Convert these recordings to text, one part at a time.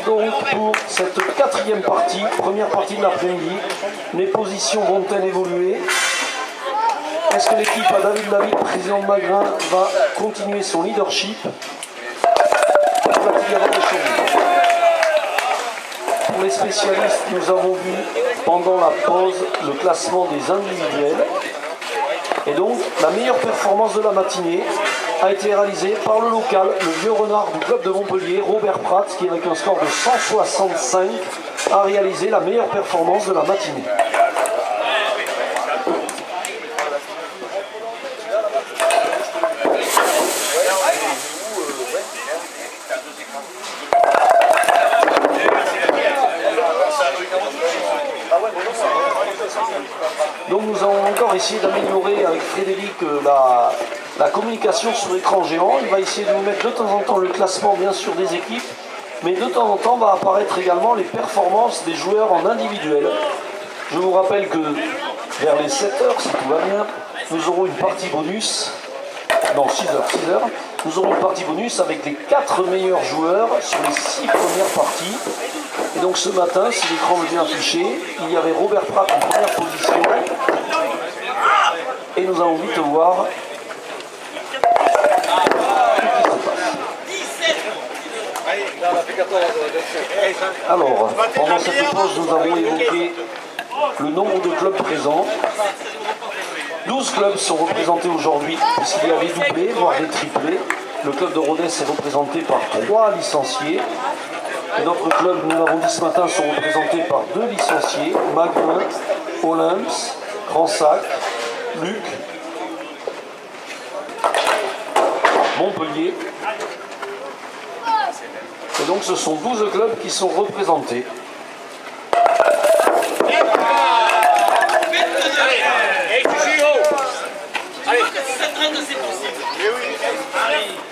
donc pour cette quatrième partie, première partie de l'après-midi. Les positions vont-elles évoluer? Est-ce que l'équipe à David, président de Magrin, va continuer son leadership? Va-t-il y avoir des choses? Pour les spécialistes, nous avons vu pendant la pause le classement des individuels. Et donc, la meilleure performance de la matinée a été réalisée par le local, le vieux renard du club de Montpellier, Robert Pratt, qui avec un score de 165 a réalisé la meilleure performance de la matinée. Donc nous avons encore essayé d'améliorer avec Frédéric la communication sur l'écran géant. Il va essayer de nous mettre de temps en temps le classement bien sûr des équipes, mais de temps en temps va apparaître également les performances des joueurs en individuel. Je vous rappelle que vers les 7h, si tout va bien, nous aurons une partie bonus, non 6h, nous aurons une partie bonus avec les 4 meilleurs joueurs sur les 6 premières parties. Et donc ce matin, si l'écran est bien affiché, il y avait Robert Pratt en première position. Et nous allons vite voir ce qui se passe. Alors, pendant cette pause, nous avons évoqué le nombre de clubs présents. 12 clubs sont représentés aujourd'hui, puisqu'il y a des doublés, voire des triplés. Le club de Rodez est représenté par 3 licenciés. Et d'autres clubs, nous l'avons dit ce matin, sont représentés par 2 licenciés, Magrin, Olymps, Grand-Sac, Luc, Montpellier. Et donc ce sont 12 clubs qui sont représentés.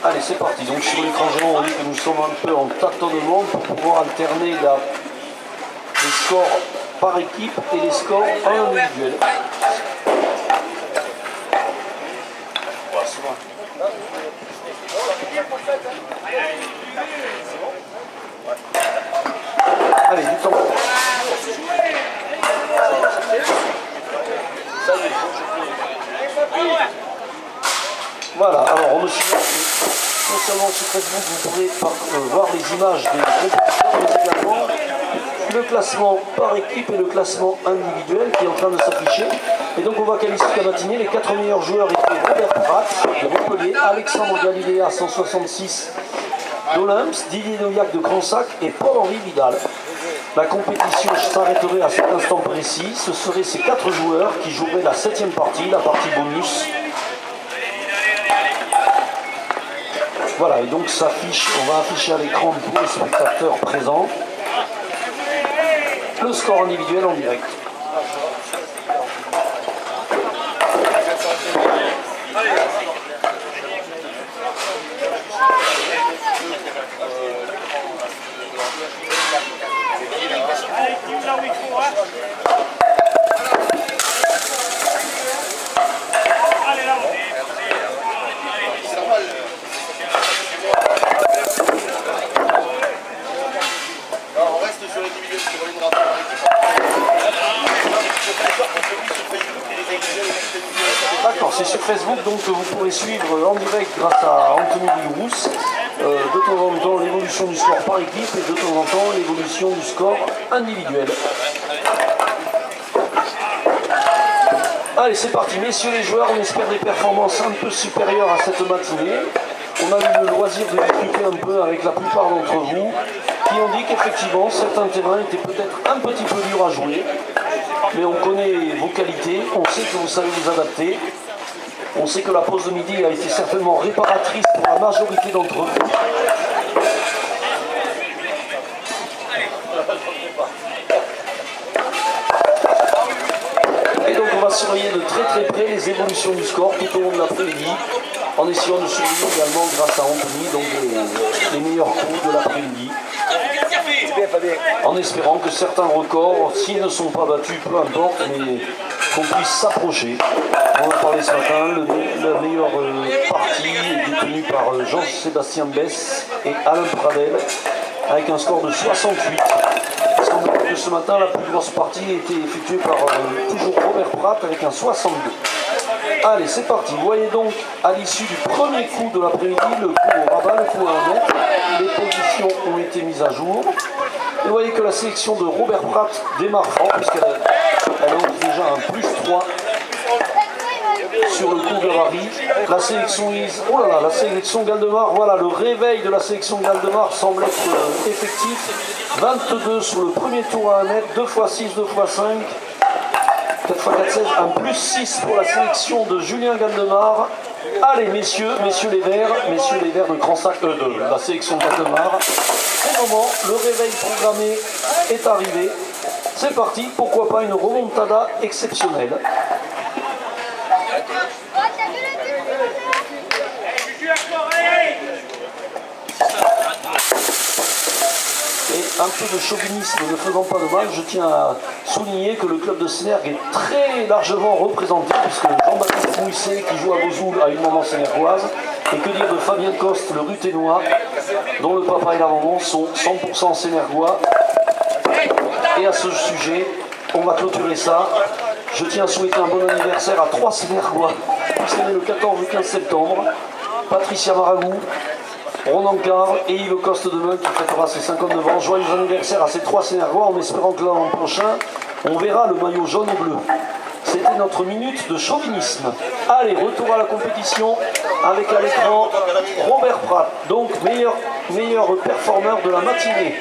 Allez, c'est parti. Donc sur l'écran géant, on dit que nous sommes un peu en tâtonnement pour pouvoir alterner les scores par équipe et les scores individuels. Allez, du temps. Voilà, alors on me signale que non seulement sur Facebook vous pourrez voir les images des compétiteurs, mais également le classement par équipe et le classement individuel qui est en train de s'afficher. Et donc on va qualifier la matinée. Les 4 meilleurs joueurs étaient Robert Pratt de Montpellier, Alexandre Galiléa 166 d'Olymps, Didier Noyac de Grand-Sac et Paul-Henri Vidal. La compétition s'arrêterait à cet instant précis. Ce seraient ces 4 joueurs qui joueraient la 7e partie, la partie bonus. Voilà, et donc s'affiche, on va afficher à l'écran pour les spectateurs présents le score individuel en direct. D'accord, c'est sur Facebook donc que vous pourrez suivre en direct grâce à Anthony Villourousse de temps en temps l'évolution du score par équipe et de temps en temps l'évolution du score individuel. Allez, c'est parti, messieurs les joueurs, on espère des performances un peu supérieures à cette matinée. On a eu le loisir de discuter un peu avec la plupart d'entre vous qui ont dit qu'effectivement certains terrains étaient peut-être un petit peu durs à jouer. Mais on connaît vos qualités, on sait que vous savez vous adapter. On sait que la pause de midi a été certainement réparatrice pour la majorité d'entre vous. Et donc on va surveiller de très près les évolutions du score tout au long de l'après-midi, en essayant de surveiller également grâce à Anthony donc les meilleurs coups de l'après-midi. En espérant que certains records, s'ils ne sont pas battus, peu importe, mais qu'on puisse s'approcher. On en a parlé ce matin, la meilleure partie est détenue par Jean-Sébastien Bess et Alain Pradel. avec un score de 68. Parce qu'on voit que ce matin, la plus grosse partie a été effectuée par toujours Robert Pratt avec un 62. Allez, c'est parti. Vous voyez donc à l'issue du premier coup de l'après-midi, le coup au rabat, le coup à 1 mètre. Les positions ont été mises à jour. Et vous voyez que la sélection de Robert Pratt démarre fort, puisqu'elle a déjà un +3 sur le coup de Harry. La sélection la sélection Galdemar, voilà, le réveil de la sélection Galdemar semble être effectif. 22 sur le premier tour à 1 mètre, 2x6, 2x5. 4x4, 16, un +6 pour la sélection de Julien Galdemar. Allez, messieurs les verts de Cransac, de la sélection Galdemar. C'est le moment, le réveil programmé est arrivé. C'est parti, pourquoi pas une remontada exceptionnelle. Et un peu de chauvinisme ne faisant pas de mal, je tiens à souligner que le club de Sénergue est très largement représenté, puisque Jean-Baptiste Mouisset, qui joue à Vesoul, a une maman sénergoise, et que dire de Fabien Coste, le Ruténois, dont le papa et la maman sont 100% sénergois. Et à ce sujet, on va clôturer ça. Je tiens à souhaiter un bon anniversaire à 3 sénergois, puisqu'elle est le 14 et 15 septembre. Patricia Maragou, Ronan Carr et Yves Coste demain qui fêtera ses 59 ans. Joyeux anniversaire à ces 3 Sénergois en espérant que l'an prochain, on verra le maillot jaune et bleu. C'était notre minute de chauvinisme. Allez, retour à la compétition avec à l'écran Robert Pratt, donc meilleur performeur de la matinée.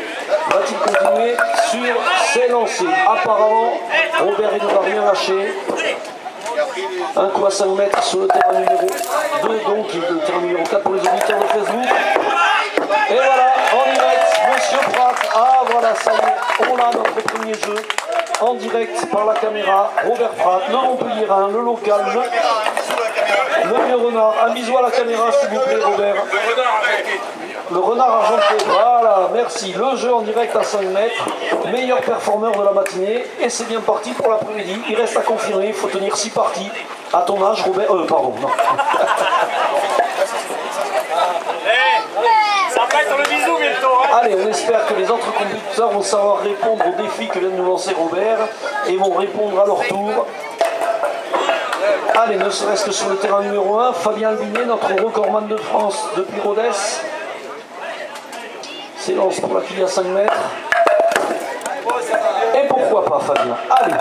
Va-t-il continuer sur ses lancers? Apparemment, Robert il ne va rien lâcher. Un coup à 5 mètres sur le terrain numéro 2, donc le terrain numéro 4 pour les auditeurs de Facebook. Et voilà, en direct, Monsieur Pratt. Ah voilà, ça y est, on a notre premier jeu. En direct par la caméra, Robert Pratt, le Montpellierin, le local, le vieux renard. Un bisou à la caméra s'il vous plaît Robert. Le renard argenté, voilà, merci. Le jeu en direct à 5 mètres, meilleur performeur de la matinée, et c'est bien parti pour l'après-midi. Il reste à confirmer, il faut tenir 6 parties. À ton âge, Robert, pardon, non. Allez, on espère que les autres compétiteurs vont savoir répondre au défi que vient de nous lancer Robert, et vont répondre à leur tour. Allez, ne serait-ce que sur le terrain numéro 1, Fabien Albinet, notre recordman de France depuis Rodez. S'élance pour la fille à 5 mètres. Et pourquoi pas Fabien? Allez.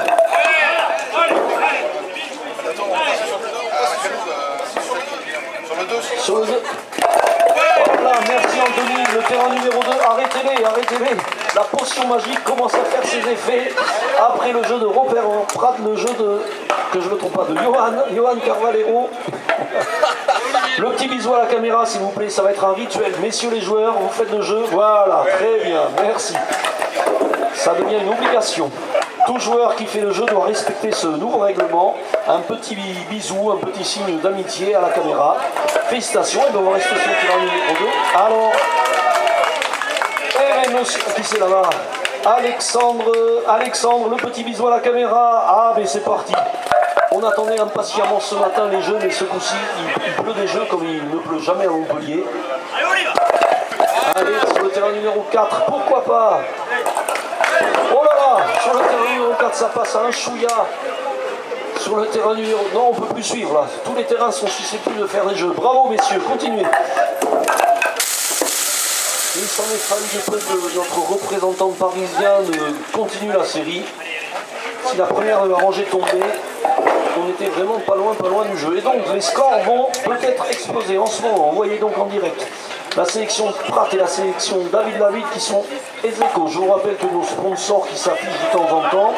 Sur le 2. Voilà, merci Anthony. Le terrain numéro 2, arrêtez-les. La potion magique commence à faire ses effets. Après le jeu de Robert Pratt, le jeu de, que je ne me trompe pas, de Johan Carvalero. Le petit bisou à la caméra s'il vous plaît, ça va être un rituel. Messieurs les joueurs, vous faites le jeu. Voilà, très bien, merci. Ça devient une obligation. Tout joueur qui fait le jeu doit respecter ce nouveau règlement. Un petit bisou, un petit signe d'amitié à la caméra. Félicitations, et bien on va rester sur le terrain numéro 2. Alors, monsieur, qui c'est là-bas? Alexandre, le petit bisou à la caméra. Ah, mais c'est parti. On attendait impatiemment ce matin les jeux, mais ce coup-ci, il pleut des jeux comme il ne pleut jamais à Montpellier. Allez, sur le terrain numéro 4, pourquoi pas? Oh là là, sur le terrain numéro 4, ça passe à un chouïa. Sur le terrain numéro... Non, on ne peut plus suivre, là. Tous les terrains sont susceptibles de faire des jeux. Bravo, messieurs, continuez. Il s'en est fallu de peu que notre représentant parisien continue la série. Si la première de la rangée tombait, on était vraiment pas loin du jeu. Et donc, les scores vont peut-être exploser en ce moment. Vous voyez donc en direct la sélection Pratt et la sélection David Lavitte qui sont ex-aequo. Je vous rappelle que nos sponsors qui s'affichent de temps en temps,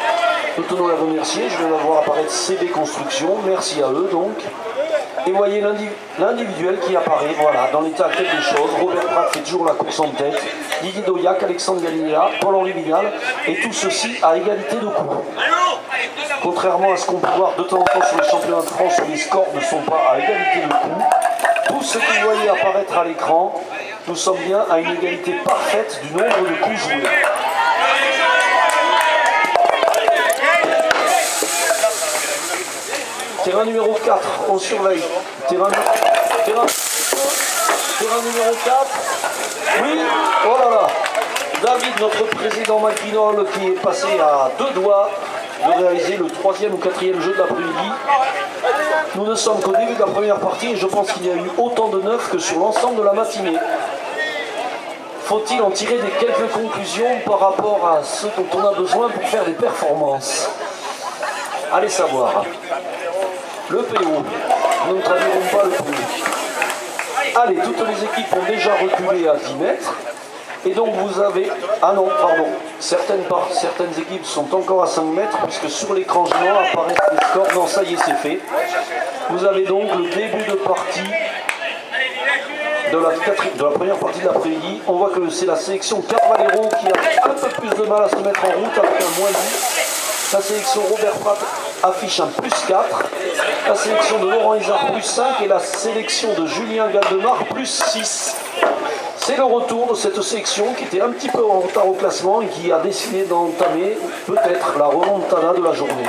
nous tenons à les remercier. Je viens de voir apparaître CB Construction. Merci à eux donc. Et vous voyez l'individuel qui apparaît, voilà, dans l'état actuel des choses. Robert Pratt fait toujours la course en tête. Didier Dauillac, Alexandre Gallia, Paul-Henri Vignal, et tout ceci à égalité de coups. Contrairement à ce qu'on peut voir de temps en temps sur les championnats de France où les scores ne sont pas à égalité de coups, tout ce que vous voyez apparaître à l'écran, nous sommes bien à une égalité parfaite du nombre de coups joués. Terrain numéro 4, on surveille. Terrain numéro 4. Oui, oh là là. David, notre président McKinnell, qui est passé à 2 doigts de réaliser le 3e ou 4e jeu de l'après-midi. Nous ne sommes qu'au début de la première partie et je pense qu'il y a eu autant de neufs que sur l'ensemble de la matinée. Faut-il en tirer quelques conclusions par rapport à ce dont on a besoin pour faire des performances? Allez savoir. Le PO, nous ne traduirons pas le PO. Allez, toutes les équipes ont déjà reculé à 10 mètres. Et donc vous avez... Ah non, pardon. Certaines équipes sont encore à 5 mètres puisque sur l'écran géant apparaissent les scores. Non, ça y est, c'est fait. Vous avez donc le début de partie de la première partie de l'après-midi. On voit que c'est la sélection Carvalero qui a un peu plus de mal à se mettre en route avec un moins 10. La sélection Robert Pratt affiche un plus 4. La sélection de Laurent Isard plus 5 et la sélection de Julien Galdemar plus 6. C'est le retour de cette sélection qui était un petit peu en retard au classement et qui a décidé d'entamer peut-être la remontada de la journée.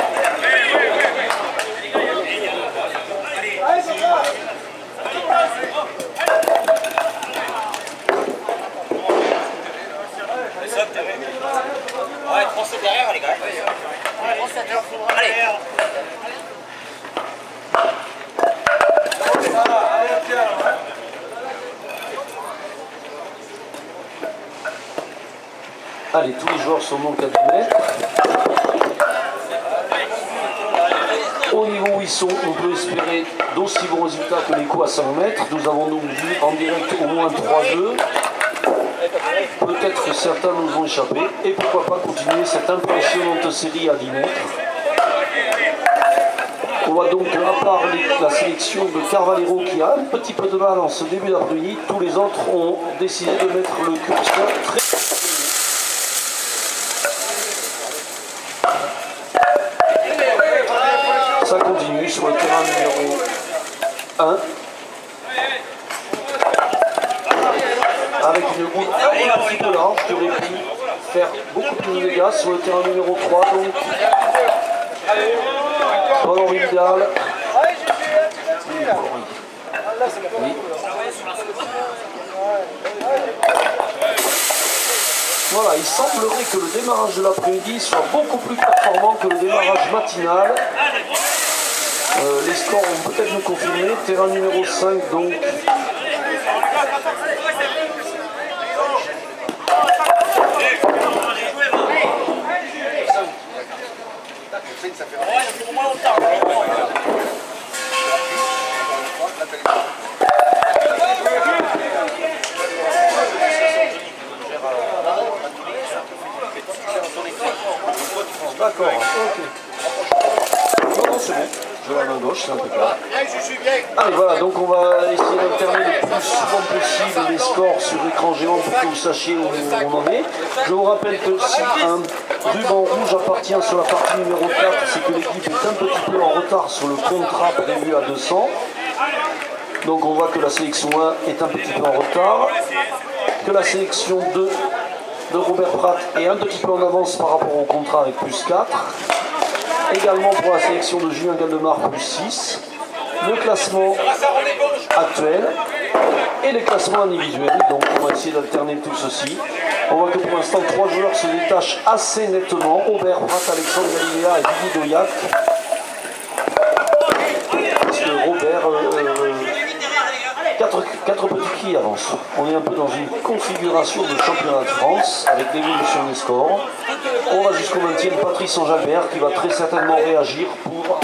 Ouais, 37 derrière, les gars. Ouais, 37. Allez. Allez, tous les joueurs sont donc à 10 mètres. Au niveau où ils sont, on peut espérer d'aussi bons résultats que les coups à 100 mètres. Nous avons donc vu en direct au moins 3 jeux. Peut-être que certains nous ont échappé. Et pourquoi pas continuer cette impressionnante série à 10 mètres. On voit donc à part la sélection de Carvalero qui a un petit peu de mal en ce début d'après-midi, tous les autres ont décidé de mettre le curseur très... Ça continue sur le terrain numéro 1. Avec une route un petit peu large qui aurait pu faire beaucoup plus de dégâts sur le terrain numéro 3. Donc, Henri Vidal. Oui. Voilà, il semblerait que le démarrage de l'après-midi soit beaucoup plus performant que le démarrage matinal. Les scores vont peut-être nous confirmer. Terrain numéro 5, donc. D'accord, ok. Non, c'est bon. Je vais à la main gauche, c'est impeccable. Allez, voilà, donc on va essayer d'alterner le plus souvent possible les scores sur l'écran géant pour que vous sachiez où on en est. Je vous rappelle que si un ruban rouge appartient sur la partie numéro 4, c'est que l'équipe est un petit peu en retard sur le contrat prévu à 200. Donc on voit que la sélection 1 est un petit peu en retard, que la sélection 2 de Robert Pratt est un petit peu en avance par rapport au contrat avec plus 4. Également pour la sélection de Julien Galdemar plus 6. Le classement actuel et les classements individuels. Donc on va essayer d'alterner tout ceci. On voit que pour l'instant 3 joueurs se détachent assez nettement. Robert Pratt, Alexandre Galilea et Didier Doyac. Parce que Robert... 4 petits qui avancent. On est un peu dans une configuration de championnat de France avec l'évolution des scores. On va jusqu'au maintien de Patrice Saint-Jalbert qui va très certainement réagir pour...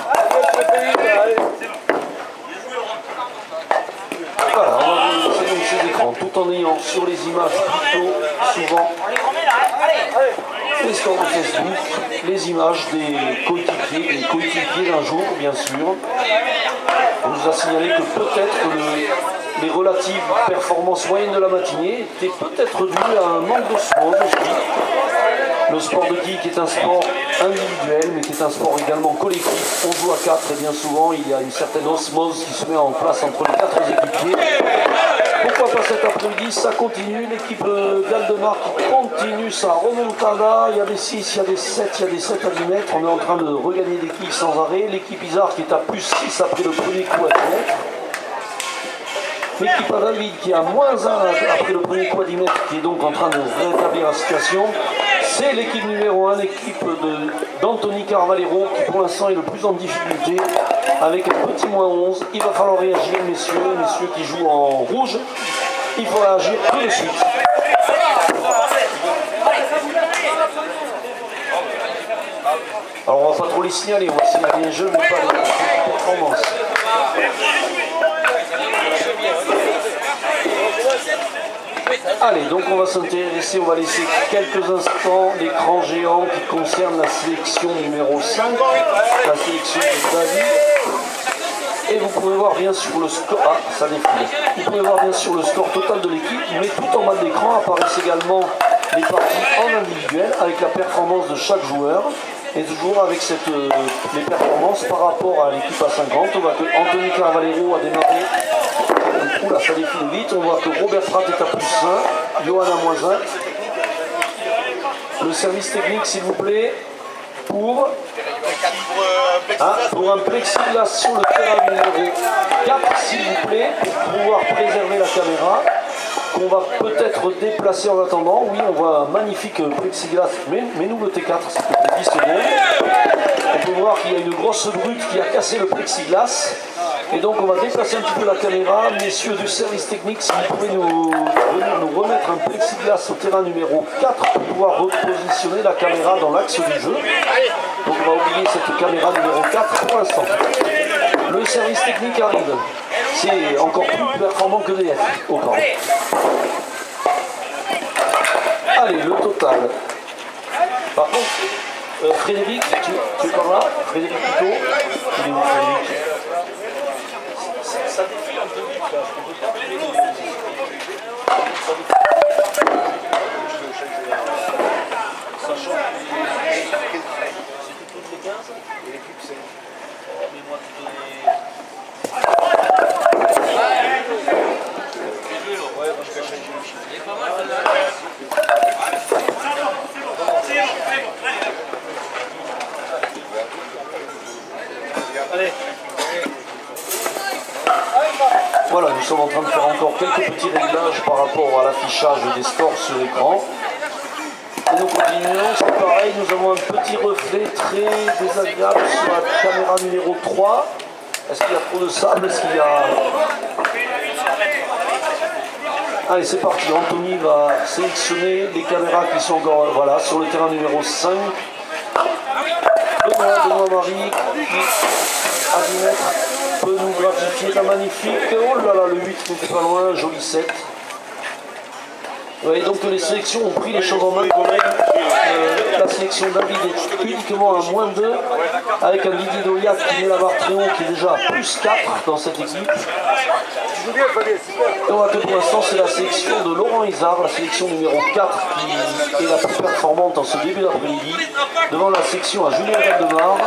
Voilà, on va vous laisser donc ces écrans tout en ayant sur les images plutôt souvent les scores de Facebook, les images des coéquipiers d'un jour bien sûr. On nous a signalé que peut-être les relatives performances moyennes de la matinée étaient peut-être dues à un manque d'osmose aussi. Le sport de geek est un sport individuel, mais qui est un sport également collectif. On joue à 4 et bien souvent il y a une certaine osmose qui se met en place entre les 4 équipiers. Pourquoi pas cet après-midi, ça continue. L'équipe Galdemar qui continue sa remontada. Il y a des 6, il y a des 7, il y a des 7 à 10 mètres. On est en train de regagner des quilles sans arrêt. L'équipe Isard qui est à plus 6 après le premier coup à 10 mètres. L'équipe à David qui a moins 1 après le premier quadrimètre, qui est donc en train de rétablir la situation. C'est l'équipe numéro 1, l'équipe d'Anthony Carvalero, qui pour l'instant est le plus en difficulté, avec un petit moins 11. Il va falloir réagir, messieurs qui jouent en rouge. Il faut réagir tout de suite. Alors on va pas trop les signaler, on va signaler les jeux, mais pas les performances. Allez, donc on va s'intéresser, on va laisser quelques instants l'écran géant qui concerne la sélection numéro 5, la sélection de David. Et vous pouvez voir bien sûr le score, ça défile. Vous pouvez voir bien sûr le score total de l'équipe, mais tout en bas de l'écran apparaissent également les parties en individuel avec la performance de chaque joueur. Et toujours avec les performances par rapport à l'équipe à 50. On voit que Anthony Carvalero a démarré. Oula, ça défile vite. On voit que Robert Pratt est à plus 1, Johan à moins 1. Le service technique, s'il vous plaît, pour un plexiglas sur le terrain numéro 4, s'il vous plaît, pour pouvoir préserver la caméra. Qu'on va peut-être déplacer en attendant. Oui, on voit un magnifique plexiglas, mais nous le T4, c'est peut-être 10 secondes. On peut voir qu'il y a une grosse brute qui a cassé le plexiglas. Et donc on va déplacer un petit peu la caméra. Messieurs du service technique, si vous pouvez venir nous remettre un plexiglas au terrain numéro 4 pour pouvoir repositionner la caméra dans l'axe du jeu. Donc on va oublier cette caméra numéro 4 pour l'instant. Le service technique arrive. C'est encore plus performant que DF au camp. Allez, le total. Par contre, Frédéric, tu es par là? Frédéric plutôt. Il est où Frédéric? Ça défile un peu vite là. On peut pas les sachant que c'était toutes les 15 et l'équipe c'est. Mais moi tu donnais. Voilà, nous sommes en train de faire encore quelques petits réglages par rapport à l'affichage des scores sur l'écran. Et nous continuons, c'est pareil, nous avons un petit reflet très désagréable sur la caméra numéro 3. Est-ce qu'il y a trop de sable? Est-ce qu'il y a... Allez, c'est parti. Anthony va sélectionner les caméras qui sont encore sur le terrain numéro 5. Benoît Marie qui, à 10 mètres, peut nous gratifier la magnifique. Oh là là, le 8 n'était pas loin, joli 7. Vous voyez donc que les sélections ont pris les choses en main. La sélection David est uniquement à moins 2, avec un Didier Doliac qui met la barre très haut, qui est déjà à plus 4 dans cette équipe. Et on voit que pour l'instant c'est la sélection de Laurent Isard, la sélection numéro 4 qui est la plus performante en ce début d'après-midi, devant la section à Julien Valdemar.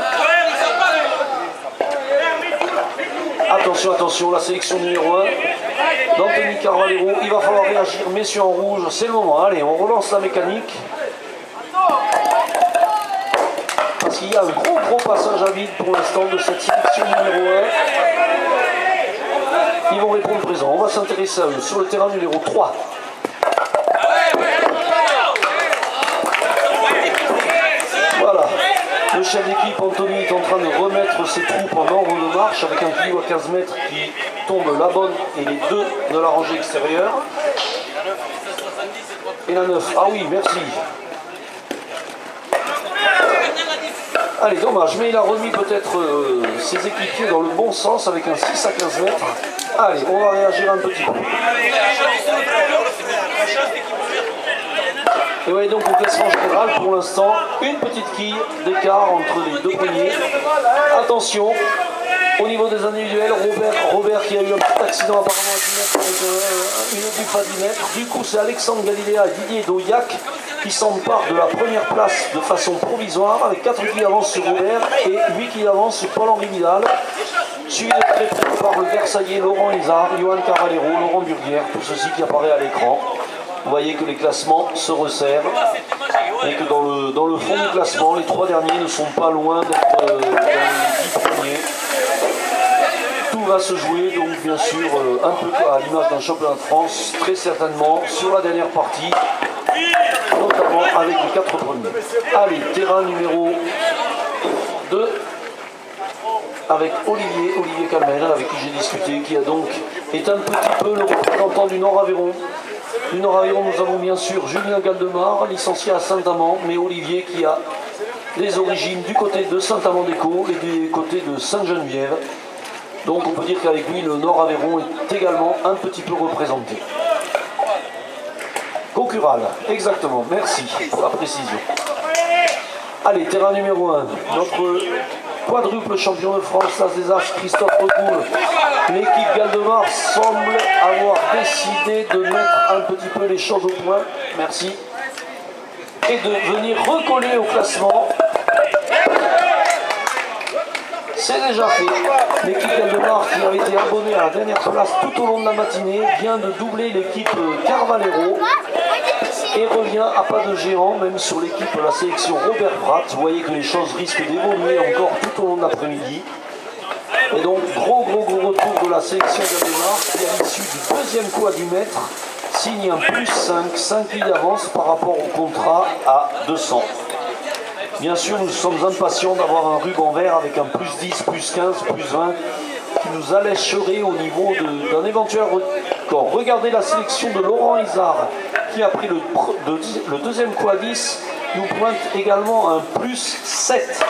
Attention, la sélection numéro 1 d'Anthony Carvalero. Il va falloir réagir, messieurs en rouge, c'est le moment. Allez, on relance la mécanique. Parce qu'il y a un gros passage à vide pour l'instant de cette sélection numéro 1. Ils vont répondre présent. On va s'intéresser à eux sur le terrain numéro 3. Voilà. Le chef d'équipe Anthony est en train de remettre ses troupes en ordre de marche avec un kilo à 15 mètres qui tombe la bonne et les deux de la rangée extérieure. Et la 9. Ah oui, merci. Allez, dommage, mais il a remis peut-être ses équipiers dans le bon sens avec un 6 à 15 mètres. Allez, on va réagir un petit peu. Et vous voyez donc au classement général, pour l'instant, une petite quille d'écart entre les deux premiers. Attention, au niveau des individuels, Robert qui a eu un petit accident apparemment à 10 mètres avec une buffe à 10 mètres. Du coup, c'est Alexandre Galilea et Didier Dauillac qui s'emparent de la première place de façon provisoire, avec 4 quilles d'avance sur Robert et 8 quilles d'avance sur Paul-Henri Vidal. Suivi de très près par le Versaillais, Laurent Isard, Johan Carvalero, Laurent Burguière, tout ceci qui apparaît à l'écran. Vous voyez que les classements se resserrent et que dans le fond du classement, les 3 derniers ne sont pas loin d'être dans les 10 premiers. Tout tout va se jouer, donc bien sûr, un peu à l'image d'un championnat de France, très certainement, sur la dernière partie, notamment avec les 4 premiers. Allez, terrain numéro 2, avec Olivier Calmel, avec qui j'ai discuté, qui a donc est un petit peu le représentant du Nord-Aveyron. Du Nord-Aveyron, nous avons bien sûr Julien Galdemar, licencié à Saint-Amand, mais Olivier qui a des origines du côté de Saint-Amand-des-Caux et du côté de Sainte-Geneviève. Donc on peut dire qu'avec lui, le Nord-Aveyron est également un petit peu représenté. Concurral, exactement, merci pour la précision. Allez, terrain numéro 1, notre quadruple champion de France, l'As des As, Christophe Recoul. L'équipe Galdemar semble avoir décidé de mettre un petit peu les choses au point, merci, et de venir recoller au classement. C'est déjà fait. L'équipe Galdemar, qui avait été abonnée à la dernière place tout au long de la matinée, vient de doubler l'équipe Carvalero et revient à pas de géant, même sur l'équipe de la sélection Robert Pratt. Vous voyez que les choses risquent d'évoluer encore tout au long de l'après-midi. Et donc, gros retour de la sélection Galdemar, qui à l'issue du deuxième coup à 10 mètres, signe un plus 5 lits d'avance par rapport au contrat à 200. Bien sûr, nous sommes impatients d'avoir un ruban vert avec un plus 10, plus 15, plus 20 qui nous allécherait au niveau d'un éventuel record. Regardez la sélection de Laurent Izard qui a pris le deuxième coup à 10, nous pointe également un plus 7.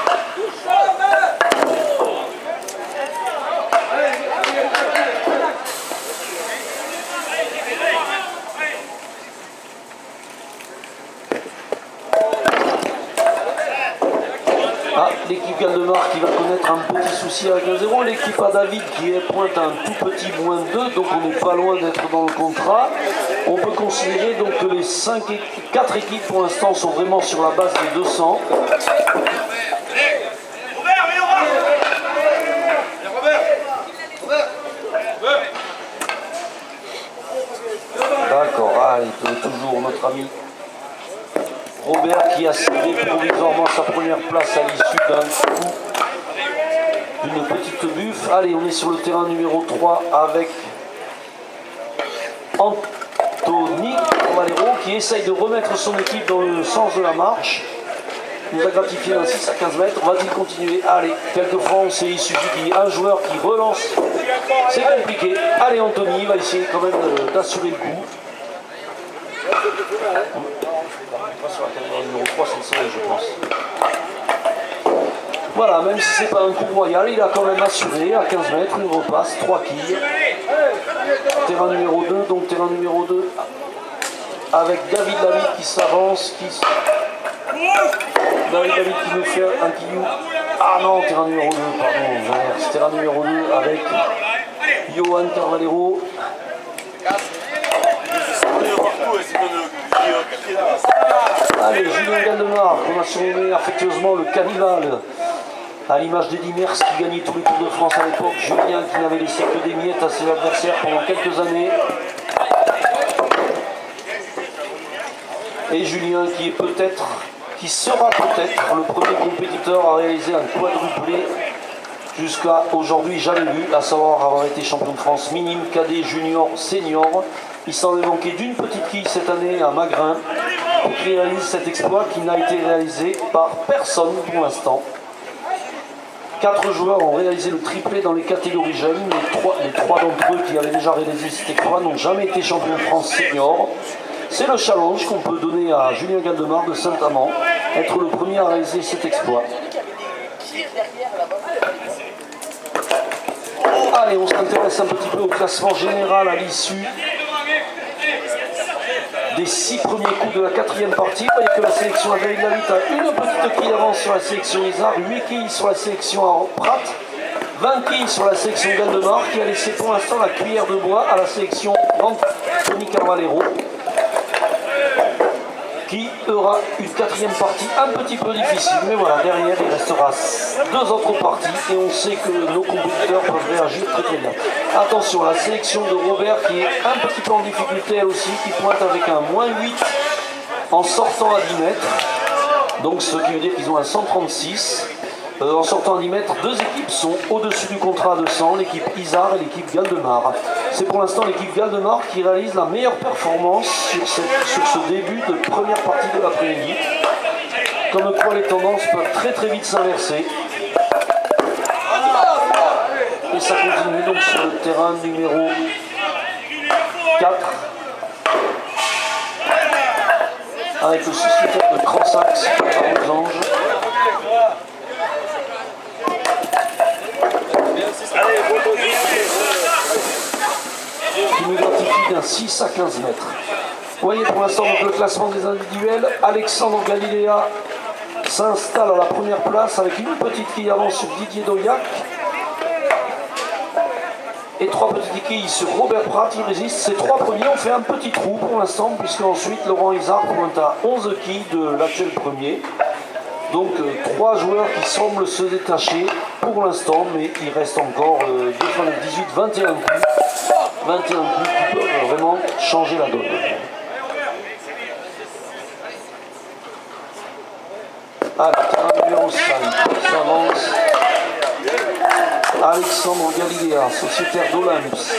L'équipe Galdemar qui va connaître un petit souci avec le 0. L'équipe à David qui pointe un tout petit moins 2, donc on n'est pas loin d'être dans le contrat. On peut considérer donc que les 4 équipes pour l'instant sont vraiment sur la base des 200. D'accord, allez, toujours notre ami Robert qui a cédé provisoirement sa première place à l'issue d'un coup d'une petite buffe. Allez, on est sur le terrain numéro 3 avec Anthony Valero qui essaye de remettre son équipe dans le sens de la marche. Il nous a gratifié un 6 à 15 mètres. Va-t-il continuer? Allez, quelquefois il suffit qu'il y ait un joueur qui relance. C'est compliqué. Allez, Anthony va essayer quand même d'assurer le coup. Sur la catégorie numéro 3, c'est le soleil, je pense. Voilà, même si c'est pas un coup royal, il a quand même assuré à 15 mètres, une repasse, 3 quilles. Terrain numéro 2, donc terrain numéro 2 avec David David qui s'avance, David qui nous fait un quillou. Ah non, terrain numéro 2, pardon, j'inverse. Terrain numéro 2 avec Johan Carvalero. Allez, Julien Galdemar, qu'on a surnommé affectueusement le cannibale, à l'image d'Eddy Merckx qui gagnait tous les Tours de France à l'époque. Julien qui n'avait laissé que des miettes à ses adversaires pendant quelques années. Et Julien qui sera peut-être le premier compétiteur à réaliser un quadruplé jusqu'à aujourd'hui jamais vu, à savoir avoir été champion de France minime, cadet, junior, senior. Il s'en est manqué d'une petite quille cette année à Magrin pour qu'il réalise cet exploit qui n'a été réalisé par personne pour l'instant. 4 joueurs ont réalisé le triplé dans les catégories jeunes. Les trois d'entre eux qui avaient déjà réalisé cet exploit n'ont jamais été champions de France senior. C'est le challenge qu'on peut donner à Julien Galdemar de Saint-Amand, être le premier à réaliser cet exploit. Allez, on s'intéresse un petit peu au classement général à l'issue des 6 premiers coups de la 4e partie. Vous voyez que la sélection à David Lavitte a une petite quille d'avance sur la sélection Izard, 8 quilles sur la sélection à Pratt, 20 quilles sur la sélection Galdemar qui a laissé pour l'instant la cuillère de bois à la sélection Anthony Carvalero, qui aura une 4e partie un petit peu difficile, mais voilà, derrière il restera 2 autres parties et on sait que nos compétiteurs peuvent réagir très bien. Attention, la sélection de Robert qui est un petit peu en difficulté elle aussi, qui pointe avec un moins 8 en sortant à 10 mètres, donc ce qui veut dire qu'ils ont un 136. En sortant à 10 mètres, deux équipes sont au-dessus du contrat à 200, l'équipe Isard et l'équipe Galdemar. C'est pour l'instant l'équipe Galdemar qui réalise la meilleure performance sur ce début de première partie de l'après-midi. Comme quoi les tendances peuvent très très vite s'inverser. Et ça continue donc sur le terrain numéro 4. Avec le sociétaire de Cransax à Losange. Qui nous gratifie d'un 6 à 15 mètres. Vous voyez pour l'instant donc le classement des individuels. Alexandre Galiléa s'installe à la première place avec une petite quille avance sur Didier Doyac. Et 3 petites quilles sur Robert Pratt, il résiste. Ces 3 premiers ont fait un petit trou pour l'instant, puisque ensuite Laurent Isard pointe à 11 quilles de l'actuel premier. Donc 3 joueurs qui semblent se détacher pour l'instant, mais il reste encore 2 fois 9, 18, 21 coups. 21 coups qui peuvent vraiment changer la donne. Alors, terrain numéro 5, s'avance. Alexandre Galiléa, sociétaire d'Olymps.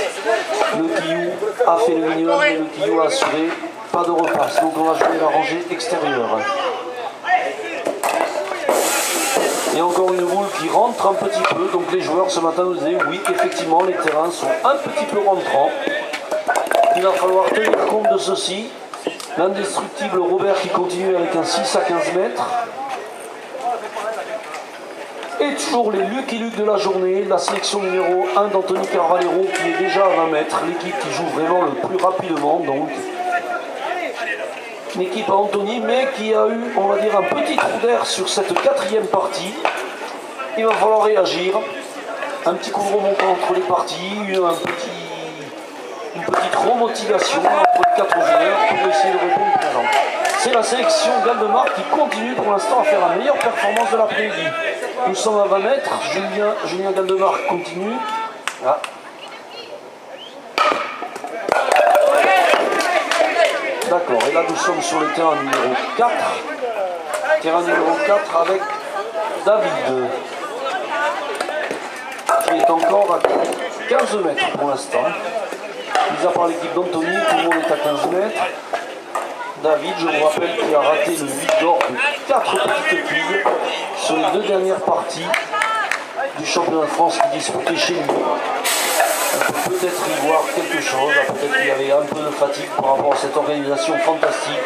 Le Quillou a fait le minimum, mais le Quillou a assuré. Pas de repasse, donc on va jouer la rangée extérieure. Et encore une boule qui rentre un petit peu. Donc les joueurs ce matin nous disaient oui, effectivement, les terrains sont un petit peu rentrants. Il va falloir tenir compte de ceci. L'indestructible Robert qui continue avec un 6 à 15 mètres. Et toujours les Lucky Luke de la journée, la sélection numéro 1 d'Anthony Carvalero qui est déjà à 20 mètres, l'équipe qui joue vraiment le plus rapidement, donc une équipe à Anthony, mais qui a eu, on va dire, un petit trou d'air sur cette 4e partie. Il va falloir réagir, un petit coup de remontant entre les parties, une petite remotivation entre les 4 joueurs pour essayer de répondre présent. C'est la sélection Galdemar qui continue pour l'instant à faire la meilleure performance de l'après-midi. Nous sommes à 20 mètres, Julien Galdemar continue. Ah. D'accord, et là nous sommes sur le terrain numéro 4. Terrain numéro 4 avec David, qui est encore à 15 mètres pour l'instant. Mis à part l'équipe d'Anthony, tout le monde est à 15 mètres. David, je vous rappelle qu'il a raté le 8 d'or de 4 petites quilles sur les 2 dernières parties du championnat de France qui disputait chez lui. On peut peut-être y voir quelque chose, peut-être qu'il y avait un peu de fatigue par rapport à cette organisation fantastique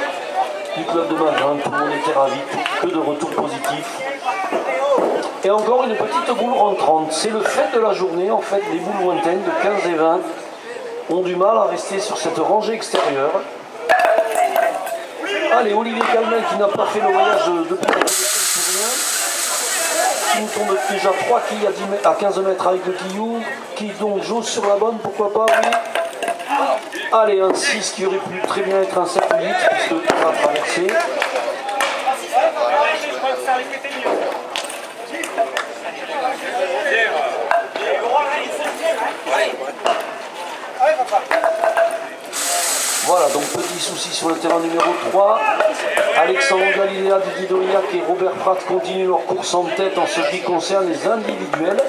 du club de Magrin. Tout le monde était ravi, que de retours positifs. Et encore une petite boule rentrante. C'est le fait de la journée, en fait, les boules lointaines de 15 et 20 ont du mal à rester sur cette rangée extérieure. Allez, Olivier Calmel qui n'a pas fait le voyage depuis la pour rien. Qui nous tombe déjà 3 quilles à 15 mètres avec le Quillou, qui donc joue sur la bonne, pourquoi pas, oui. Allez, un 6 qui aurait pu très bien être un 7 ou 8, puisque on va traverser. Voilà, donc petit souci sur le terrain numéro 3. Alexandre Galiléa, Didier Doyac et Robert Pratt continuent leur course en tête en ce qui concerne les individuels.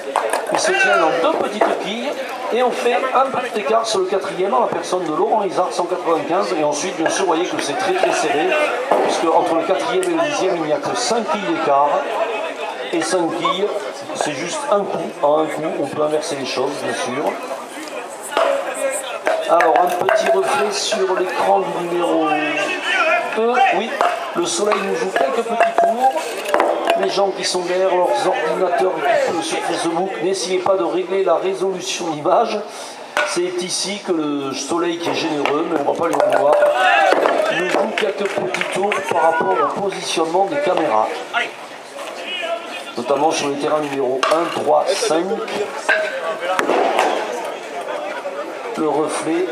Ils se tiennent en 2 petites quilles et on fait un petit écart sur le 4e en la personne de Laurent Isard, 195. Et ensuite, bien sûr, vous voyez que c'est très très serré, puisque entre le 4e et le 10e, il n'y a que 5 quilles d'écart. Et 5 quilles, c'est juste un coup. En un coup, on peut inverser les choses, bien sûr. Alors, un petit reflet sur l'écran du numéro 2. Oui, le soleil nous joue quelques petits tours. Les gens qui sont derrière leurs ordinateurs sur Facebook, n'essayez pas de régler la résolution d'image. C'est ici que le soleil, qui est généreux, mais on ne va pas lui en voir, nous joue quelques petits tours par rapport au positionnement des caméras. Notamment sur les terrains numéro 1, 3, 5. Le reflet,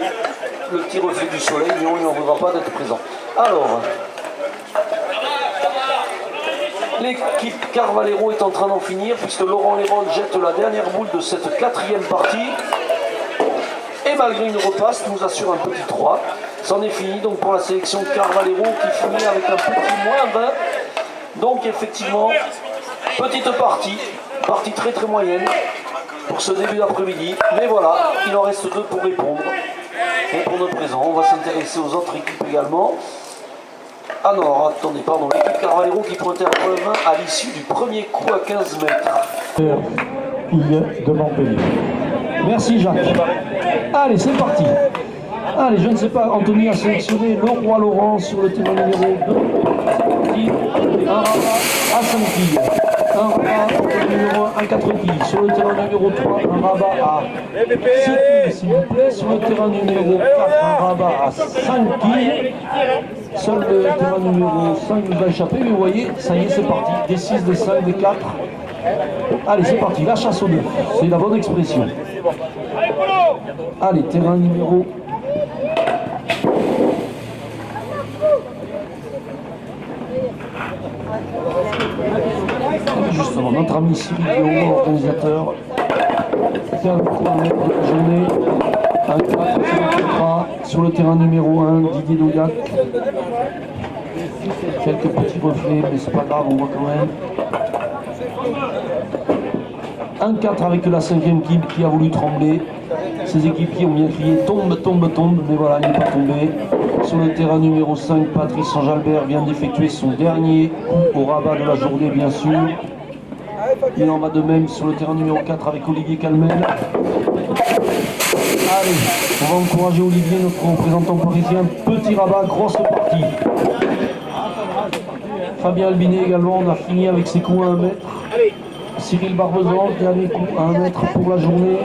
le petit reflet du soleil, mais on ne voudra pas d'être présent. Alors, l'équipe Carvalero est en train d'en finir, puisque Laurent Léron jette la dernière boule de cette 4e partie. Et malgré une repasse, nous assure un petit 3. C'en est fini donc pour la sélection de Carvalero qui finit avec un petit moins 20. Donc effectivement, Petite partie très très moyenne pour ce début d'après-midi. Mais voilà, il en reste deux pour répondre. Répondre présent. On va s'intéresser aux autres équipes également. Ah non, attendez, pardon, l'équipe Carvalero qui pointait à preuve à l'issue du premier coup à 15 mètres. De Montpellier. Merci Jacques. Allez, c'est parti. Allez, je ne sais pas, Anthony a sélectionné le roi Laurent sur le terrain numéro 2. Un rabat à 5 quilles. Un rabat numéro 1 à 4 quilles. Sur le terrain numéro 3, un rabat à 6 quilles, s'il vous plaît. Sur le terrain numéro 4, un rabat à 5 quilles. Seul le terrain numéro 5 nous a échappé, mais vous voyez, ça y est, c'est parti. Des 6, des 5, des 4. Allez, c'est parti, la chasse au 9. C'est la bonne expression. Allez, terrain numéro... Justement, notre ami Cyril Léon, organisateur, fait un coup à mettre de la journée. Un 4 sur le terrain numéro 1, Didier Douillac. Quelques petits reflets, mais c'est pas grave, on voit quand même. Un 4 avec la 5e équipe qui a voulu trembler. Ses équipiers ont bien crié tombe, tombe, tombe, mais voilà, il n'est pas tombé. Sur le terrain numéro 5, Patrice Saint-Jalbert vient d'effectuer son dernier coup au rabat de la journée, bien sûr. Il en va de même sur le terrain numéro 4 avec Olivier Calmel. Allez, on va encourager Olivier, notre représentant parisien. Petit rabat, grosse partie. Fabien Albinet également, on a fini avec ses coups à 1 mètre. Cyril Barbezan, dernier coup à 1 mètre pour la journée.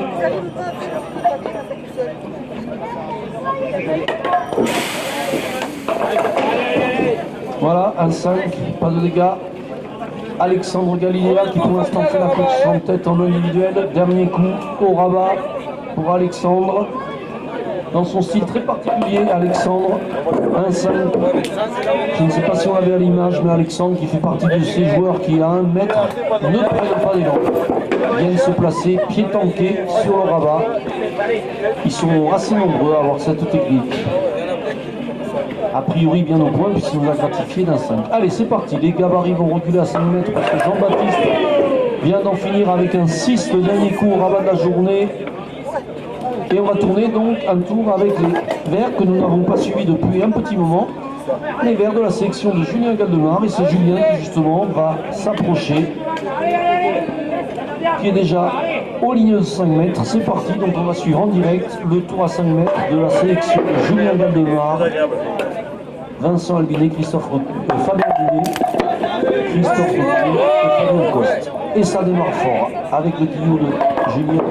Voilà, un 5, pas de dégâts. Alexandre Galiléa qui pour l'instant fait la course en tête en individuel. Dernier coup au rabat pour Alexandre. Dans son style très particulier, Alexandre, 1-5. Je ne sais pas si on l'avait à l'image, mais Alexandre qui fait partie de ces joueurs qui à 1 mètre ne prennent pas des gants. Viennent se placer pied tanké sur le rabat. Ils sont assez nombreux à avoir cette technique. A priori bien au point puisqu'il nous a gratifié d'un 5. Allez, c'est parti, les gabarits vont reculer à 5 mètres parce que Jean-Baptiste vient d'en finir avec un 6, le dernier coup au rabat de la journée. Et on va tourner donc un tour avec les verts que nous n'avons pas suivis depuis un petit moment. Les verts de la sélection de Julien Galdemar. Et c'est Julien qui justement va s'approcher, qui est déjà aux lignes de 5 mètres. C'est parti, donc on va suivre en direct le tour à 5 mètres de la sélection de Julien Galdemar. Vincent Albinet, Fabien Albinet, Christophe Recul et Fabien Coste. Et ça démarre fort avec le guillot de Julien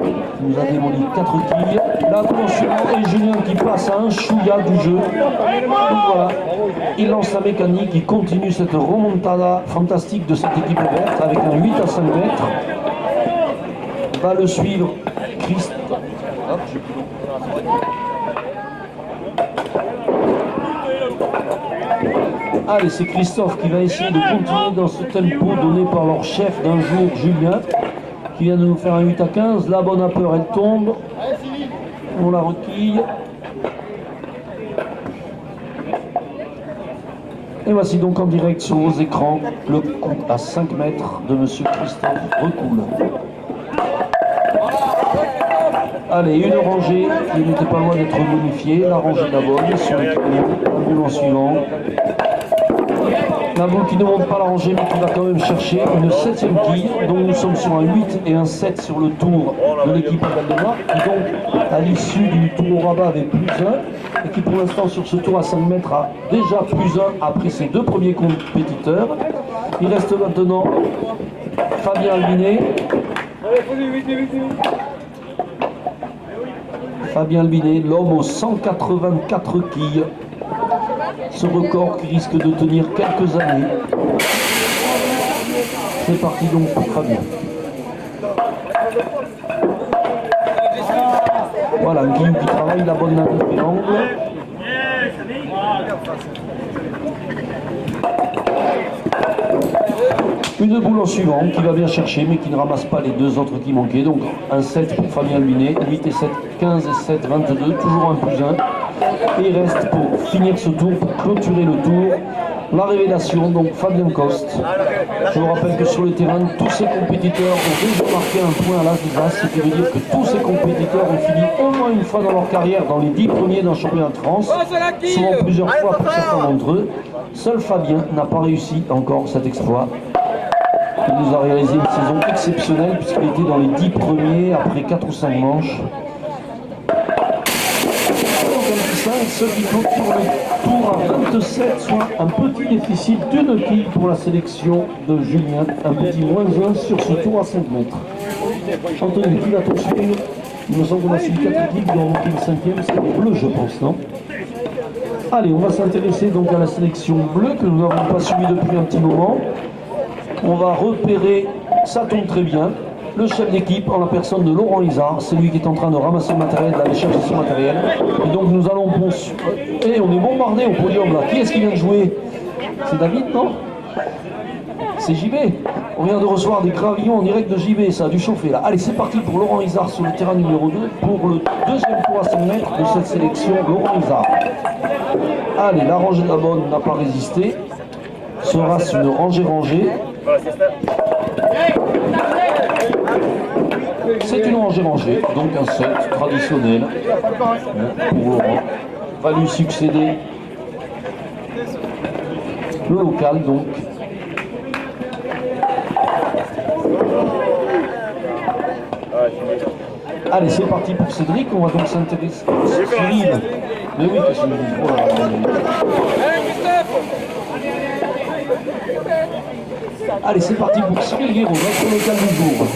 qui nous a démoli 4 quilles. La tension et Julien qui passe à un chouïa du jeu. Donc voilà, il lance la mécanique, il continue cette remontada fantastique de cette équipe verte avec un 8 à 5 mètres. Va le suivre Christ. Allez, c'est Christophe qui va essayer de continuer dans ce tempo donné par leur chef d'un jour, Julien, qui vient de nous faire un 8 à 15. La bonne à peur, elle tombe. On la requille. Et voici donc en direct sur vos écrans le coup à 5 mètres de monsieur Christophe Recoul. Allez, une rangée qui n'était pas loin d'être modifiée. La rangée la bonne sur les la boule en suivant. La boule qui ne monte pas la rangée mais qui va quand même chercher une 7e quille. Donc nous sommes sur un 8 et un 7 sur le tour de l'équipe Galdemar, qui donc à l'issue du tour au rabat avait plus 1 et qui pour l'instant sur ce tour à 5 mètres a déjà plus 1 après ses 2 premiers compétiteurs. Il reste maintenant Fabien Albinet. Fabien Albinet, l'homme aux 184 quilles. Ce record qui risque de tenir quelques années. C'est parti donc pour Fabien. Voilà, Guillaume qui travaille la bonne navette et l'angle. Une boule en suivant qui va bien chercher mais qui ne ramasse pas les 2 autres qui manquaient. Donc un 7 pour Fabien Albinet, 8 et 7, 15 et 7, 22, toujours un plus 1. Et il reste pour finir ce tour, pour clôturer le tour, la révélation, donc Fabien Coste. Je vous rappelle que sur le terrain, tous ces compétiteurs ont déjà marqué un point à l'âge de base, ce qui veut dire que tous ces compétiteurs ont fini au moins une fois dans leur carrière dans les 10 premiers d'un championnat de France, souvent plusieurs fois pour certains d'entre eux. Seul Fabien n'a pas réussi encore cet exploit. Il nous a réalisé une saison exceptionnelle puisqu'il était dans les 10 premiers après 4 ou 5 manches. Ce qui clôture le tour à 27, soit un petit déficit d'une quille pour la sélection de Julien, un petit moins 1 sur ce tour à 5 mètres. Anthony, qui va-t-on suivre? Il me semble qu'on a suivi 4 équipes, il en manque une 5e, c'est le bleu je pense, non? Allez, on va s'intéresser donc à la sélection bleue que nous n'avons pas suivie depuis un petit moment. On va repérer, ça tombe très bien, le chef d'équipe en la personne de Laurent Izard, c'est lui qui est en train de ramasser le matériel, d'aller chercher son matériel. Et donc nous allons et on est bombardé au podium là. Qui est-ce qui vient de jouer? C'est David, non? C'est JB. On vient de recevoir des gravillons en direct de JB, ça a dû chauffer là. Allez, c'est parti pour Laurent Izard sur le terrain numéro 2 pour le deuxième tour à 5 mètres de cette sélection. Laurent Izard. Allez, la rangée de la bonne n'a pas résisté. Sera-ce une rangée? C'est une rangée, donc un 7 traditionnel pour Laurent. Va lui succéder le local donc. Allez, c'est parti pour Cédric, on va donc s'intéresser. Cyril. Mais oui, que Cyril. Voilà. Allez, c'est parti pour Cyril Guéraud, notre local du jour.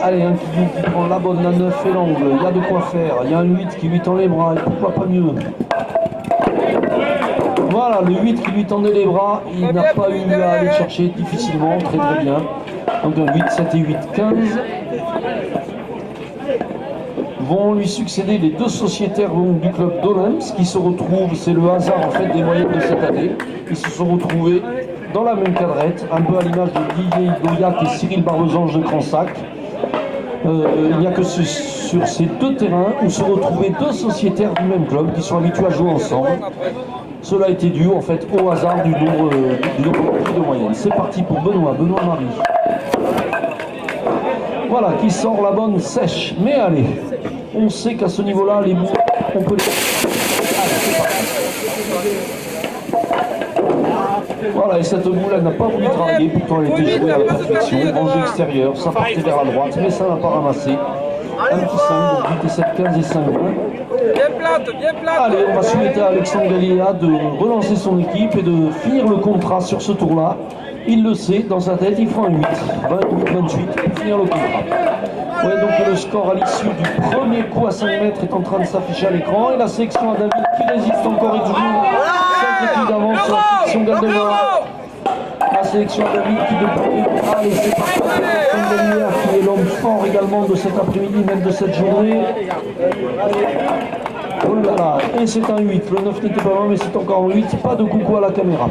Allez, un qui prend la bonne, la 9 et l'angle, il y a de quoi faire. Il y a un 8 qui lui tend les bras, et pourquoi pas mieux. Voilà, le 8 qui lui tendait les bras, il n'a pas eu à aller chercher difficilement, très bien. Donc un 8, 7 et 8, 15. Vont lui succéder les deux sociétaires du club d'Olems qui se retrouvent, c'est le hasard en fait des moyennes de cette année, ils se sont retrouvés dans la même cadrette, un peu à l'image de Didier Doyac et Cyril Barbesange de Cransac. Il n'y a que sur ces deux terrains où se retrouvaient deux sociétaires du même club qui sont habitués à jouer ensemble. Cela a été dû en fait au hasard du nombre de moyennes. C'est parti pour Benoît-Marie. Voilà, qui sort la bonne sèche. Mais allez, on sait qu'à ce niveau-là, les bouts, on peut les... Allez, c'est parti. Voilà, et cette boule, elle n'a pas voulu travailler, pourtant elle était jouée à la perfection. Rangée extérieure, ça partait vers la droite, mais ça n'a pas ramassé. Un petit 5, donc 8 et 7, 15 et 5. Bien plate. Allez, on va souhaiter à Alexandre Gallia de relancer son équipe et de finir le contrat sur ce tour-là. Il le sait, dans sa tête, il faut un 8, 28 pour finir le contrat. Ouais, donc le score à l'issue du premier coup à 5 mètres est en train de s'afficher à l'écran. Et la sélection à David qui résiste encore et toujours. 5 équipes d'avance sur la sélection Galdemar. La sélection à David qui depuis... Allez, c'est parti. Alexandre Gallia qui est l'homme fort également de cet après-midi, même de cette journée. Oh là là, et c'est un 8. Le 9 n'était pas loin, mais c'est encore un 8. Pas de coucou à la caméra.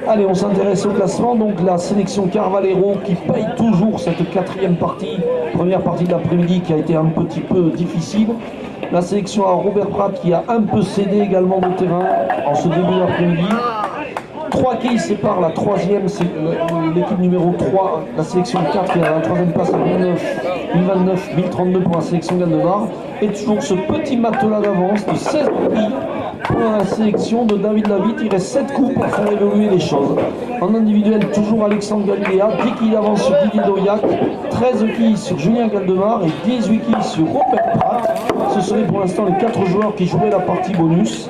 Allez, on s'intéresse au classement. Donc la sélection Carvalero qui paye toujours cette quatrième partie, première partie de l'après-midi qui a été un petit peu difficile. La sélection à Robert Prat qui a un peu cédé également le terrain en ce début d'après-midi. 3 quilles séparent la troisième, c'est l'équipe numéro 3, la sélection 4 qui est à la troisième place à 1029, 1032 pour la sélection Galdemar. Et toujours ce petit matelas d'avance de 16 quilles pour la sélection de David Lavitte. Il reste 7 coups pour faire évoluer les choses. En individuel, toujours Alexandre Gallia, 10 quilles d'avance sur Didier Doyac, 13 quilles sur Julien Galdemar et 18 quilles sur Robert Prat. Ce seraient pour l'instant les 4 joueurs qui joueraient la partie bonus.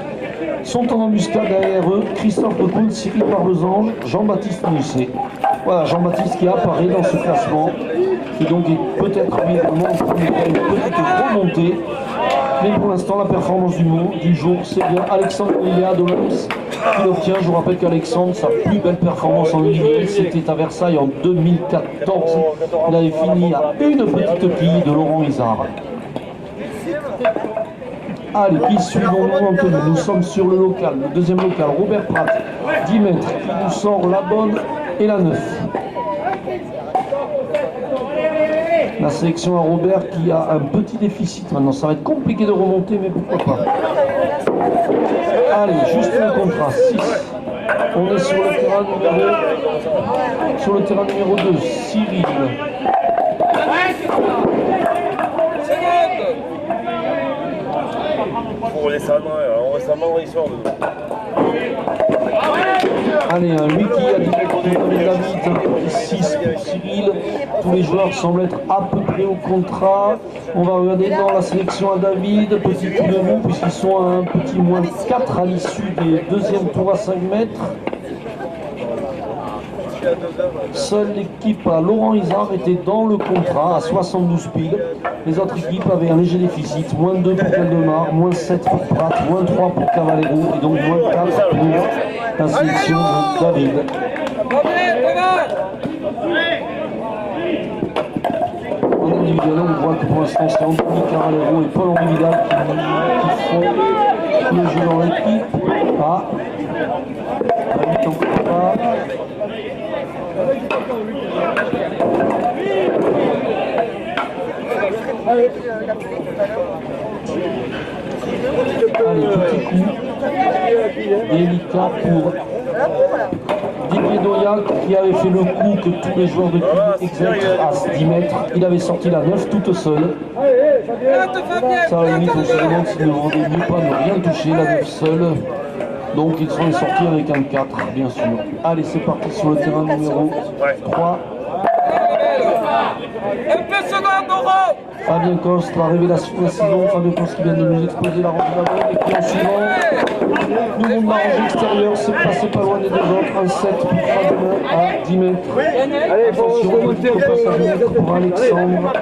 Sont en embuscade derrière eux Christophe Lecoul, Cyril Barbesange, Jean-Baptiste Mousset. Voilà, Jean-Baptiste qui apparaît dans ce classement, qui donc est peut-être évidemment en train de faire une petite remontée. Mais pour l'instant, la performance du jour, c'est bien Alexandre Gallia d'Olems qui l'obtient. Je vous rappelle qu'Alexandre, sa plus belle performance en individuel, c'était à Versailles en 2014. Il avait fini à une petite quille de Laurent Izard. Allez, qui suivons-nous Anthony? Nous sommes sur le local, le deuxième local, Robert Prat, 10 mètres, qui nous sort la bonne et la 9. La sélection à Robert qui a un petit déficit maintenant. Ça va être compliqué de remonter, mais pourquoi pas. Allez, juste un contrat. 6. On est sur le terrain numéro 2. Cyril. On récemment, on sort de Allez, un 8 qui a dit pour David, 6 pour Cyril. Tous les joueurs semblent être à peu près au contrat. On va regarder dans la sélection à David, petit coup de mou, puisqu'ils sont à un petit moins 4 à l'issue des deuxièmes tours à 5 mètres. Seule l'équipe à Laurent Isard était dans le contrat à 72 piles. Les autres équipes avaient un léger déficit, moins 2 pour Caldemar, moins 7 pour Pratt, moins 3 pour Cavallero et donc moins 4 pour la sélection de David. En individuel, on voit que pour l'instant c'est Anthony Cavallero et Paul-Henri Vidal qui font le jeu dans l'équipe. Ah, David encore pas. Allez, petit coup délicat pour Didier Doyac qui avait fait le coup que tous les joueurs de Puy exercent à 10 mètres. Il avait sorti la 9 toute seule. Ça, à la limite, on se demande s'il ne rendait mieux pas ne rien toucher, la 9 seule. Donc ils sont sortis avec un 4, bien sûr. Allez, c'est parti sur le terrain numéro 3. Fabien Coste, la révélation de la saison. Fabien Coste qui vient de nous exposer la rangée d'abord. Et puis en suivant, nous montre la rangée extérieure. C'est passé pas loin des deux autres. Un 7 pour Fabien à 10 mètres. Attention, petit repasse à 10 mètres pour Alexandre.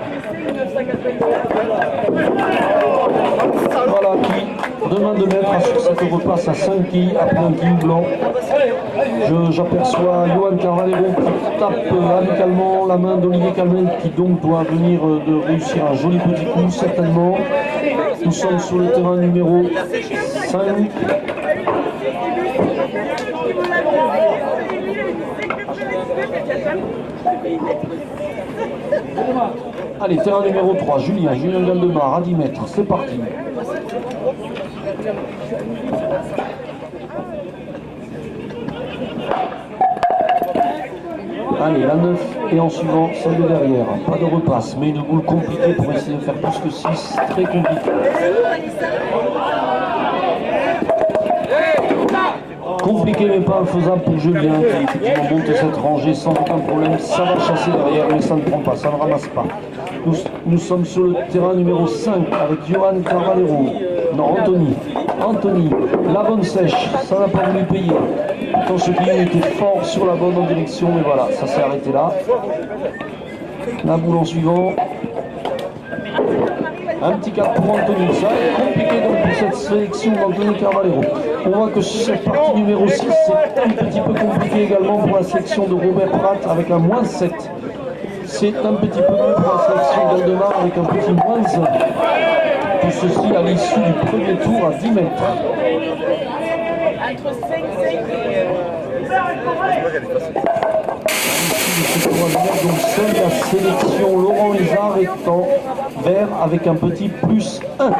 Voilà qui demande de mettre sur cette repasse à 5 quilles après un quille blanc. J'aperçois Johan Carvalero qui tape amicalement la main d'Olivier Calmel qui donc doit venir de réussir un joli petit coup certainement. Nous sommes sur le terrain numéro 5. Allez, terrain numéro 3, Julien Galdemar à 10 mètres, c'est parti. Allez, la 9 et en suivant celle de derrière. Pas de repasse, mais une boule compliquée pour essayer de faire plus que 6. Très compliqué. Compliqué mais pas infaisable pour Julien qui effectivement monte cette rangée sans aucun problème. Ça va chasser derrière mais ça ne prend pas, ça ne ramasse pas. Nous sommes sur le terrain numéro 5 avec Johan Carvalero. Non, Anthony, la bonne sèche, ça n'a pas voulu payer. Pourtant ce client était fort sur la bonne en direction, mais voilà, ça s'est arrêté là. La boule en suivant. Un petit 4 pour Anthony, ça est compliqué donc pour cette sélection d'Anthony Carvalero. On voit que cette partie numéro 6, c'est un petit peu compliqué également pour la sélection de Robert Pratt avec un moins 7. C'est un petit peu mieux pour la sélection d'Aldemar avec un petit moins 1. Tout ceci à l'issue du premier tour à 10 mètres. Entre 5 et donc seule la sélection Laurent Isard est en vert avec un petit plus 1.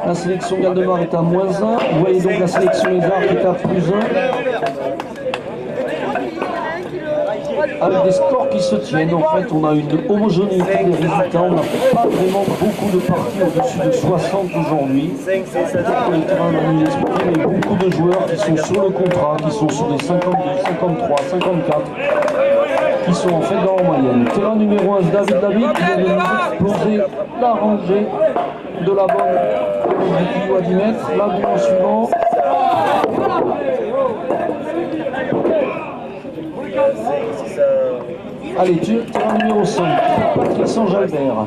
La sélection Galdemar est à moins 1. Vous voyez donc la sélection Isard qui est à plus 1. Avec des scores qui se tiennent, en fait, on a une homogénéité des résultats. On n'a pas vraiment beaucoup de parties au-dessus de 60 aujourd'hui. Peut-être que le terrain va nous expliquer, mais beaucoup de joueurs qui sont sur le contrat, qui sont sur les 52, 53, 54, qui sont en fait dans la moyenne. Terrain numéro 1, David qui vient de nous exploser la rangée de la bonne du kilo à 10 mètres. La boule en suivant. Allez, terrain numéro 5, Patrick Saint-Jalbert.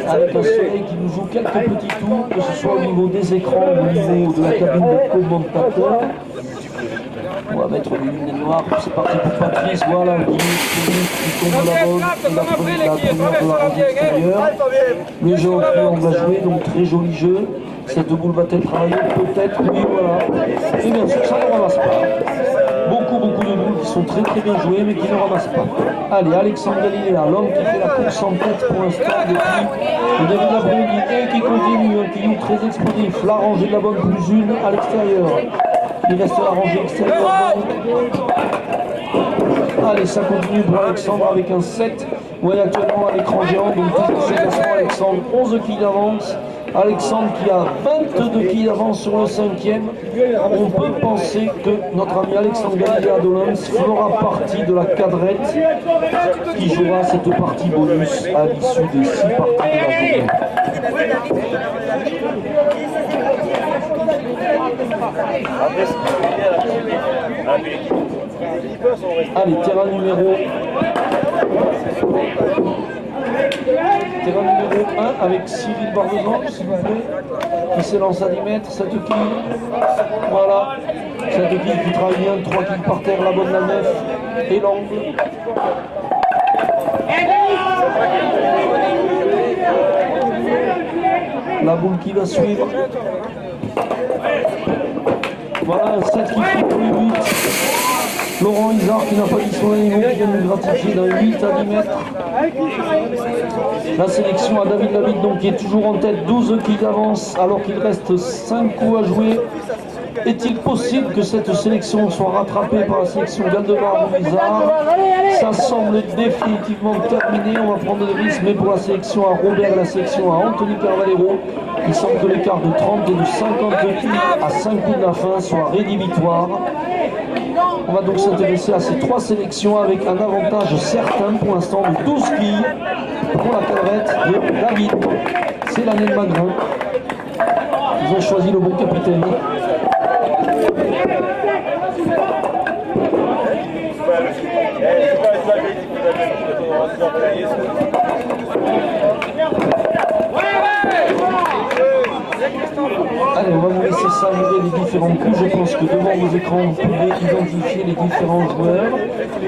Avec un soleil qui nous joue quelques petits tours, que ce soit au niveau des écrans ou au niveau de la cabine de commentateur. On va mettre les lunettes noires, c'est parti pour Patrice, voilà, qui tombe la bonne, la première de la rangée extérieure. Le jeu en triangle va jouer, donc très joli jeu. Cette boule va-t-elle travailler? Peut-être, oui, voilà. Et bien sûr, ça ne ramasse pas. Beaucoup de boules qui sont très bien jouées, mais qui ne ramassent pas. Allez, Alexandre Galilea, l'homme qui fait la course en tête pour l'instant depuis le début de l'après-midi et qui continue, un quillou très explosif. La rangée de la bonne plus une à l'extérieur. Il reste la rangée extérieure. Allez, ça continue pour Alexandre avec un 7. Oui, actuellement à l'écran géant, donc tout ce classement, Alexandre, 11 quilles d'avance. Alexandre qui a 22 quilles d'avance sur le 5e. On peut penser que notre ami Alexandre Galilea d'Olens fera partie de la cadrette qui jouera cette partie bonus à l'issue des 6 parties de la journée. Allez, terrain numéro 1 avec Cyril Barbezan, s'il vous plaît, qui s'élance à 10 mètres, cette quille. Voilà, cette quille qui travaille bien, 3 quilles par terre, la bonne la nef et l'angle. La boule qui va suivre. Voilà, un 7 qui fait plus vite. Laurent Isard qui n'a pas dit son animaux, qui vient nous gratifier d'un 8 à 10 mètres. La sélection à David Labitte, donc qui est toujours en tête, 12 quilles d'avance alors qu'il reste 5 coups à jouer. Est-il possible que cette sélection soit rattrapée par la sélection Galdemar-Rouizard? Ça semble définitivement terminé, on va prendre des risques, mais pour la sélection à Robert et la sélection à Anthony Carvalero, il semble que l'écart de 30 et de 50 quilles à 5 coups de la fin soit rédhibitoire. On va donc s'intéresser à ces 3 sélections avec un avantage certain pour l'instant de 12 quilles pour la cadrette de David. C'est l'année de Magrin. Ils ont choisi le bon capitaine. Allez, on va vous laisser savourer les différents coups. Je pense que devant vos écrans, vous pouvez identifier les différents joueurs.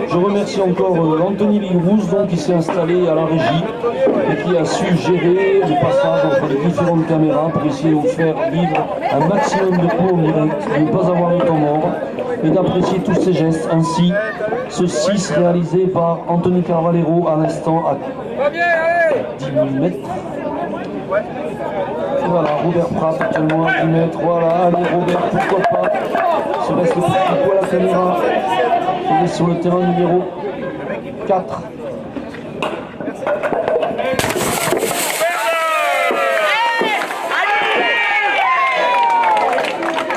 Je remercie encore Anthony Ligrouz, donc, qui s'est installé à la régie et qui a su gérer le passage entre les différentes caméras pour essayer de vous faire vivre un maximum de coups en direct, de ne pas avoir le temps mort et d'apprécier tous ces gestes. Ainsi, ce 6 réalisé par Anthony Carvalero à l'instant à 10 mètres. Voilà, Robert Pratt actuellement à 10 mètres. Voilà, allez Robert, pourquoi pas. Se laisse le petit coup à la caméra. Il est sur le terrain numéro 4.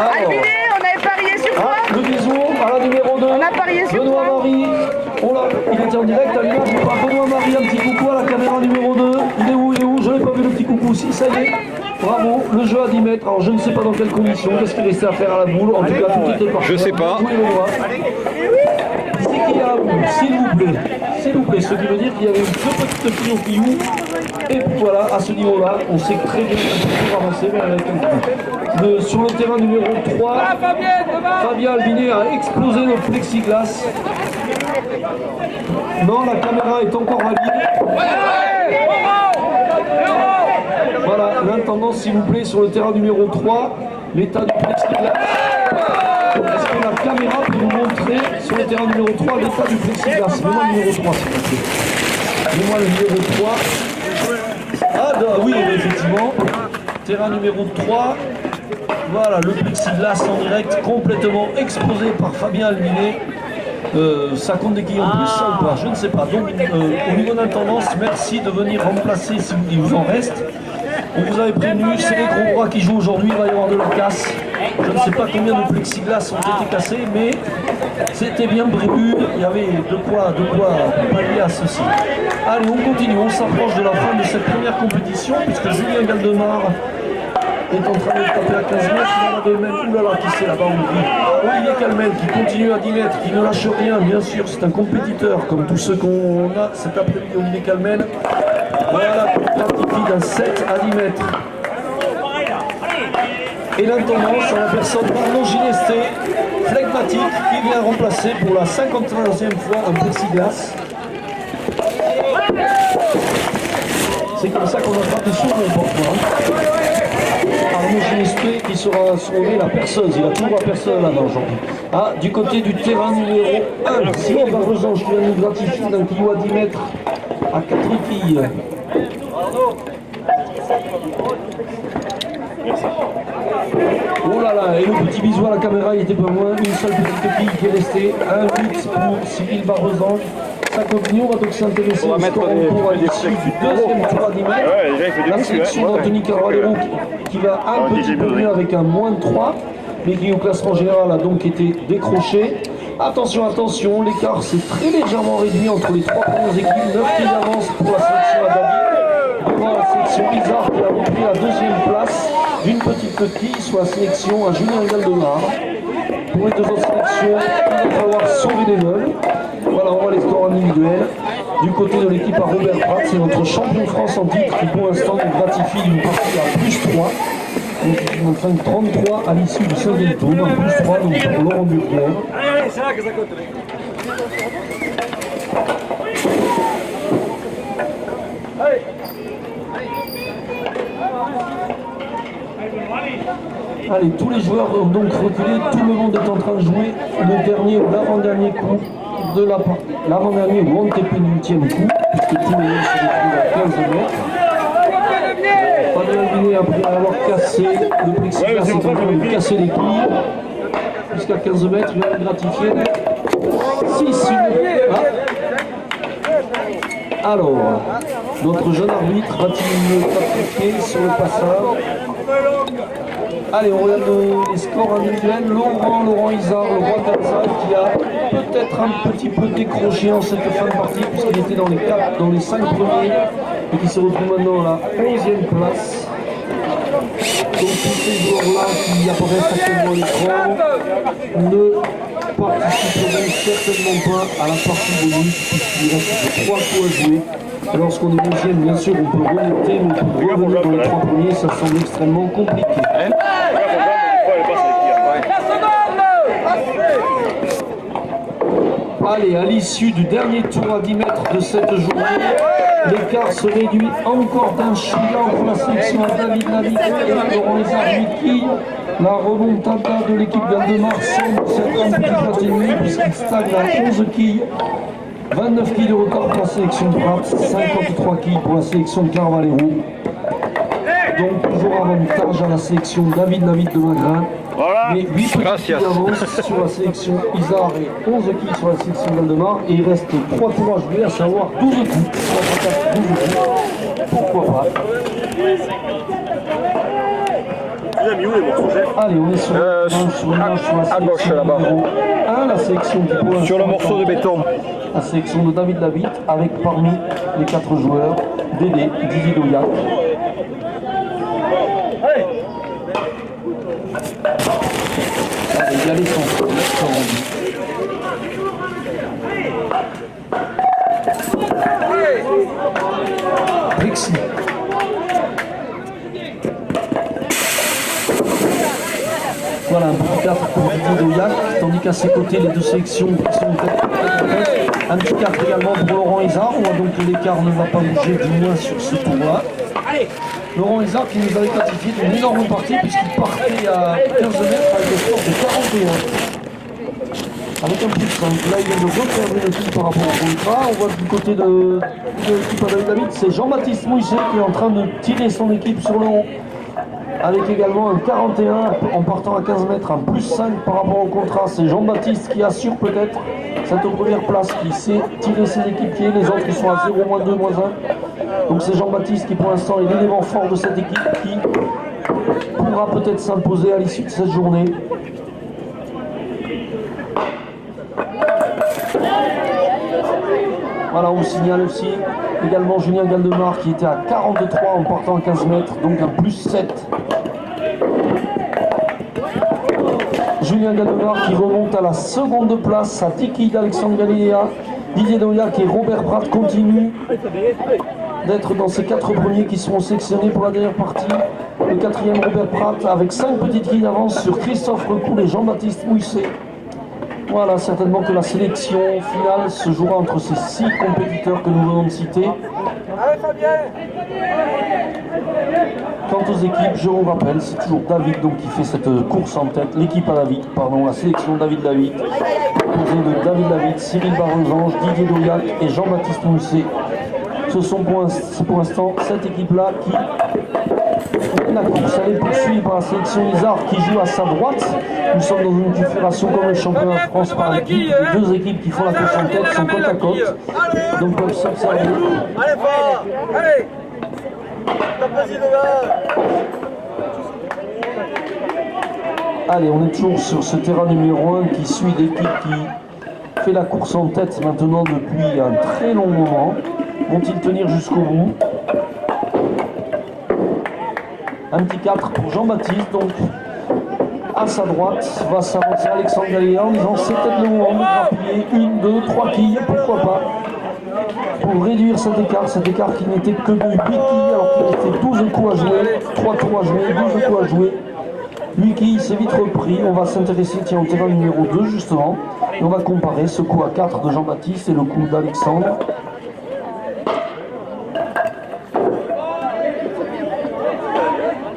Albiné, on avait parié sur quoi? Le bisou à la numéro 2. On a parié sur Benoît quoi? Marie. Oh là, il était en direct à l'image par Benoît Marie. Un petit coucou à la caméra numéro 2. Il est où? Je n'ai pas vu le petit coucou. Si, ça y est. Bravo, le jeu à 10 mètres. Alors je ne sais pas dans quelles conditions. Qu'est-ce qu'il restait à faire à la boule? En tout cas, tout était parfait. Je sais pas. Oui, c'est qu'il y a la boule, s'il vous plaît. S'il vous plaît. Ce qui veut dire qu'il y avait 2 petites filles au quillou. Et puis voilà, à ce niveau-là, on sait très bien qu'on peut avancer vers avec un coup. Sur le terrain numéro 3, Fabien Albiné a explosé le plexiglas. Non, la caméra est encore valide. Voilà, l'intendance s'il vous plaît sur le terrain numéro 3, l'état du plexiglas. Est-ce que la caméra peut vous montrer sur le terrain numéro 3 l'état du plexiglas? Mets-moi le numéro 3 s'il vous plaît. Mets-moi le numéro 3. Ah oui, effectivement. Terrain numéro 3. Voilà, le plexiglas en direct, complètement explosé par Fabien Albiné. Ça compte des quilles en plus, ça ou pas, je ne sais pas. Donc au niveau d'intendance, merci de venir remplacer si il vous en reste. On vous avait prévenu, c'est les gros bras qui jouent aujourd'hui, il va y avoir de la casse. Je ne sais pas combien de plexiglas ont été cassés, mais c'était bien prévu, il y avait de quoi pallier à ceci. Allez, on continue, on s'approche de la fin de cette première compétition, puisque Julien Galdemar est en train de taper à 15 mètres, il en a de même, oulala, qui c'est là-bas, Olivier Calmel qui continue à 10 mètres, qui ne lâche rien, bien sûr, c'est un compétiteur, comme tous ceux qu'on a cet après-midi, Olivier Calmel. Voilà, qui gratifie d'un 7 à 10 mètres. Et l'intendance à la personne d'Arnaud Ginesté, flegmatique, qui vient remplacer pour la 53e fois un plexiglas. C'est comme ça qu'on attrape des sourds parfois. Arnaud Ginestoué qui sera sauvé la perceuse. Il a toujours la perceuse là-bas aujourd'hui. Ah, du côté du terrain numéro 1, Cyril Barbesange qui vient nous gratifier d'un kilo à 10 mètres à 4 filles. Oh là là, et le petit bisou à la caméra, il était pas loin. Une seule petite fille qui est restée. 1-8 pour Cyril Barbesange. Ça continue, on va donc s'intéresser au score en cours à l'issue du deuxième tour à 10 mètres. La sélection d'Anthony Carvalho qui va un petit peu mieux avec un moins de 3, mais qui au classement général a donc été décroché. Attention, attention, l'écart s'est très légèrement réduit entre les trois premières équipes. 9 qui d'avance pour la sélection à David. Devant la sélection Isard qui a repris la deuxième place d'une petite quille, soit la sélection à Julien Galdemar. Pour les deux autres sélections, il va falloir sauver des meubles. Voilà, on voit les scores individuels. Du côté de l'équipe à Robert Pratt, c'est notre champion de France en titre qui pour l'instant nous gratifie d'une partie à plus 3. Donc il nous fait 33 à l'issue du 5e tour, en plus 3 donc pour Laurent Burguer. Allez, tous les joueurs ont donc reculé, tout le monde est en train de jouer le dernier ou l'avant-dernier coup de l'avant-dernier ou antépénultième coup, puisque tous les joueurs se retrouvent à 15 mètres. Fabien Albinet, après avoir cassé le plexiglas, est en train de casser les quilles. Jusqu'à 15 mètres, il va le gratifier. 6 Alors, notre jeune arbitre va-t-il me gratifier sur le passage? Allez, on regarde les scores individuels. Laurent Isard, le roi d'Alsace, qui a peut-être un petit peu décroché en cette fin de partie, puisqu'il était dans les 5 premiers, et qui se retrouve maintenant à la 11e place. Donc tous ces joueurs-là qui apparaissent actuellement à l'écran ne participeront certainement pas à la partie bonus, puisqu'il reste 3 coups à jouer. Lorsqu'on est deuxième, bien sûr, on peut remonter, mais pour revenir dans les 3 premiers, ça semble extrêmement compliqué. Allez, à l'issue du dernier tour à 10 mètres de cette journée, l'écart se réduit encore d'un chiant pour la sélection à David Lavitte et Laurent Lézard-Wiki. La remontada de l'équipe Galdemar semble s'être un petit peu atténuée puisqu'il stagne à 11 quilles. 29 quilles de retard pour la sélection de Pratt, 53 quilles pour la sélection de Carvalho. Donc toujours avantage à la sélection David Lavitte de Magrin. Voilà. Mais 8 quilles d'avance sur la sélection Isard et 11 quilles sur la sélection Galdemar. Et il reste 3 tours à jouer, à savoir 12 coups. 12 coups. Pourquoi pas. Allez, on est sur à gauche là-bas. 1, la sélection qui pour sur le morceau de béton. La sélection de David Lavitte avec parmi les 4 joueurs Dédé, Didier Doyac. Allez, il y a les centres. Brixi. Voilà un petit 4 pour Didier Doyac, tandis qu'à ses côtés, les deux sélections qui sont un petit 4 également pour Laurent Isard. On voit donc que l'écart ne va pas bouger du moins sur ce tour-là. Laurent Isard qui nous avait gratifié d'une énorme partie puisqu'il partait à 15 mètres avec le score de 41. Avec un plus 5. Là, il vient de refaire une équipe par rapport au contrat. On voit du côté de l'équipe à David Lavitte, c'est Jean-Baptiste Moïse qui est en train de tirer son équipe sur le haut. Avec également un 41 en partant à 15 mètres, un plus 5 par rapport au contrat. C'est Jean-Baptiste qui assure peut-être cette première place, qui sait tirer ses équipiers. Les autres ils sont à 0, -2, -1. Donc c'est Jean-Baptiste qui pour l'instant est l'élément fort de cette équipe qui pourra peut-être s'imposer à l'issue de cette journée. Voilà, on signale aussi également Julien Galdemar qui était à 43 en partant à 15 mètres, donc un plus 7. Julien Galdemar qui remonte à la seconde place à 10 quilles d'Alexandre Galiléa. Didier Doyac et Robert Pratt continuent d'être dans ces 4 premiers qui seront sélectionnés pour la dernière partie. Le 4e Robert Pratt avec 5 petites quilles d'avance sur Christophe Recoul et Jean-Baptiste Mouisset. Voilà, certainement que la sélection finale se jouera entre ces 6 compétiteurs que nous venons de citer. Quant aux équipes, je vous rappelle, c'est toujours David donc, qui fait cette course en tête. L'équipe à David, pardon, la sélection David, composée de David, Cyril Baranzange, Didier Doyac et Jean-Baptiste Mousset. Ce sont pour l'instant cette équipe-là qui mène la course. Elle est poursuivie par la sélection Isard qui joue à sa droite. Nous sommes dans une confédération comme le championnat de France par équipe. Les 2 équipes qui font la course en tête sont côte à côte. Donc peuvent s'observer. Allez, fort. Allez. Allez, on est toujours sur ce terrain numéro 1 qui suit l'équipe qui fait la course en tête maintenant depuis un très long moment. Vont-ils tenir jusqu'au bout? Un petit 4 pour Jean-Baptiste, donc à sa droite va s'avancer Alexandre Gallia en disant c'est peut-être le moment de grappiller 1, 2, 3 quilles, pourquoi pas, pour réduire cet écart qui n'était que de 8 quilles alors qu'il restait 12 coups à jouer, 3 tours à jouer, 12 coups à jouer. 8 quilles, c'est vite repris. On va s'intéresser au terrain numéro 2 justement, et on va comparer ce coup à 4 de Jean-Baptiste et le coup d'Alexandre.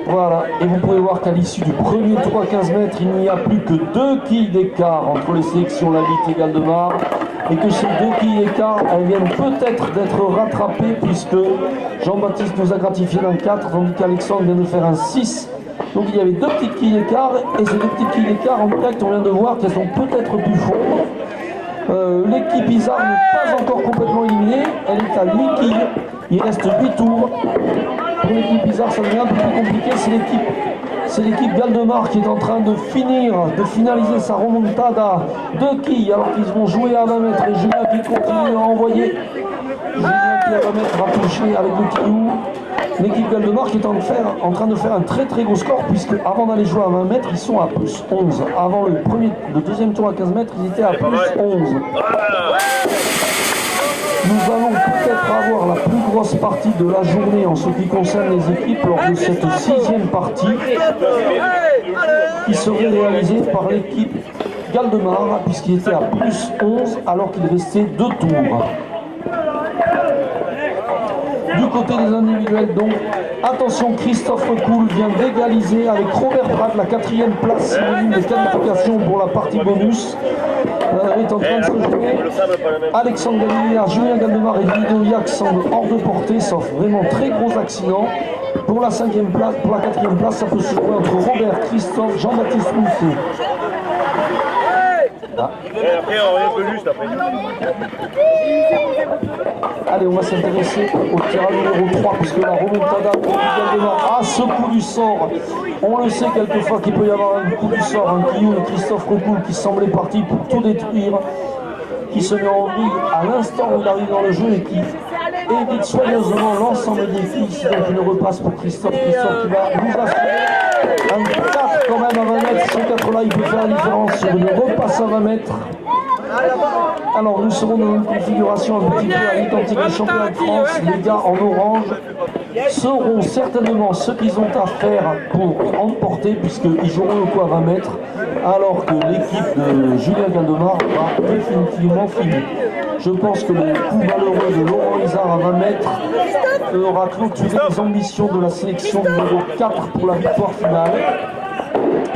Voilà, et vous pouvez voir qu'à l'issue du premier tour à 15 mètres, il n'y a plus que 2 quilles d'écart entre les sélections Labitte et Galdemar, et que ces 2 quilles d'écart, elles viennent peut-être d'être rattrapées, puisque Jean-Baptiste nous a gratifié d'un 4, tandis qu'Alexandre vient de faire un 6. Donc il y avait 2 petites quilles d'écart, et ces 2 petites quilles d'écart, en direct, on vient de voir qu'elles ont peut-être pu fondre. L'équipe Isard n'est pas encore complètement éliminée, elle est à 8 quilles, il reste 8 tours. Pour l'équipe Isard, ça devient un peu plus compliqué, c'est l'équipe Galdemar qui est en train de finaliser sa remontada de quilles alors qu'ils vont jouer à 20 mètres et Julien qui continue à envoyer. Julien qui à 20 mètres va toucher avec le quillou. L'équipe Galdemar qui est en train de faire un très très gros score puisque avant d'aller jouer à 20 mètres, ils sont à plus 11. Avant le deuxième tour à 15 mètres, ils étaient à plus 11. Nous allons peut-être avoir la plus grosse partie de la journée en ce qui concerne les équipes lors de cette 6e partie qui serait réalisée par l'équipe Galdemar puisqu'il était à plus 11 alors qu'il restait 2 tours. Du côté des individuels donc, attention, Christophe Recoul vient d'égaliser avec Robert Pratt la 4e place synonyme de qualification pour la partie bonus. Est en train de se jouer. Alexandre Gallia, Julien Galdemar et Didier Doyac semblent hors de portée, sauf vraiment très gros accidents. Pour la 5e place, pour la 4e place, ça peut se jouer entre Robert, Christophe, Jean-Baptiste Mousset. Ah. Après, on revient juste après. Allez, on va s'intéresser au terrain numéro 3, puisque la remontada de Galdemar a ce coup du sort. On le sait quelquefois qu'il peut y avoir un coup du sort, un Guillaume de Christophe Recoul qui semblait parti pour tout détruire, qui se met en vrille à l'instant où il arrive dans le jeu et qui évite soigneusement l'ensemble des filles. Donc une repasse pour Christophe qui va nous assurer un 4 quand même à 20 mètres. Ce 4 là, il peut faire la différence sur une repasse à 20 mètres. Alors nous serons dans une configuration un petit peu à l'identique du championnat de France. Les gars en orange seront certainement ce qu'ils ont à faire pour emporter puisqu'ils joueront le coup à 20 mètres alors que l'équipe de Julien Galdemar va définitivement finir. Je pense que le coup malheureux de Laurent Isard à 20 mètres aura clôturé les ambitions de la sélection numéro 4 pour la victoire finale.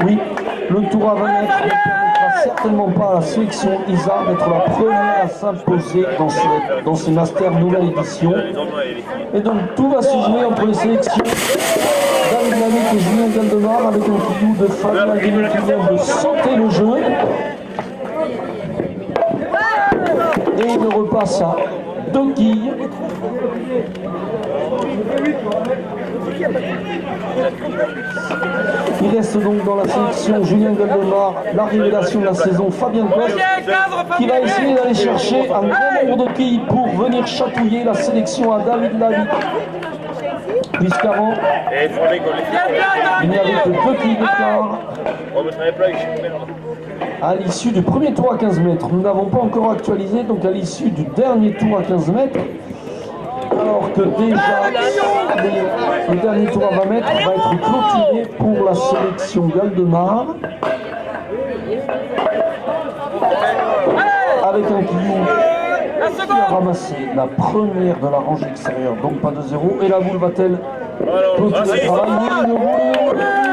Oui, le tour à 20 mètres ne permettra certainement pas à la sélection Isard d'être la première à s'imposer dans ces Masters nouvelle édition. Et donc tout va se jouer entre les sélections David Labitte et Julien Galdemar avec un quillou de Fabien Guéné qui vient de sauter le jeu. Et il repasse à 2 quilles. Il reste donc dans la sélection Julien Galdemar, la révélation de la saison, Fabien Coste, qui va essayer d'aller chercher un grand nombre de quilles pour venir chatouiller la sélection à David Labitte. Puisqu'avant, il n'y avait que 2 quilles d'écart. À l'issue du premier tour à 15 mètres, nous n'avons pas encore actualisé, donc à l'issue du dernier tour à 15 mètres, alors que déjà le dernier tour à 20 mètres va être clôturé pour la sélection Galdemar. avec un Guillaume qui a ramassé la première de la rangée extérieure, donc pas de 0. Et la boule va-t-elle continuer le travail?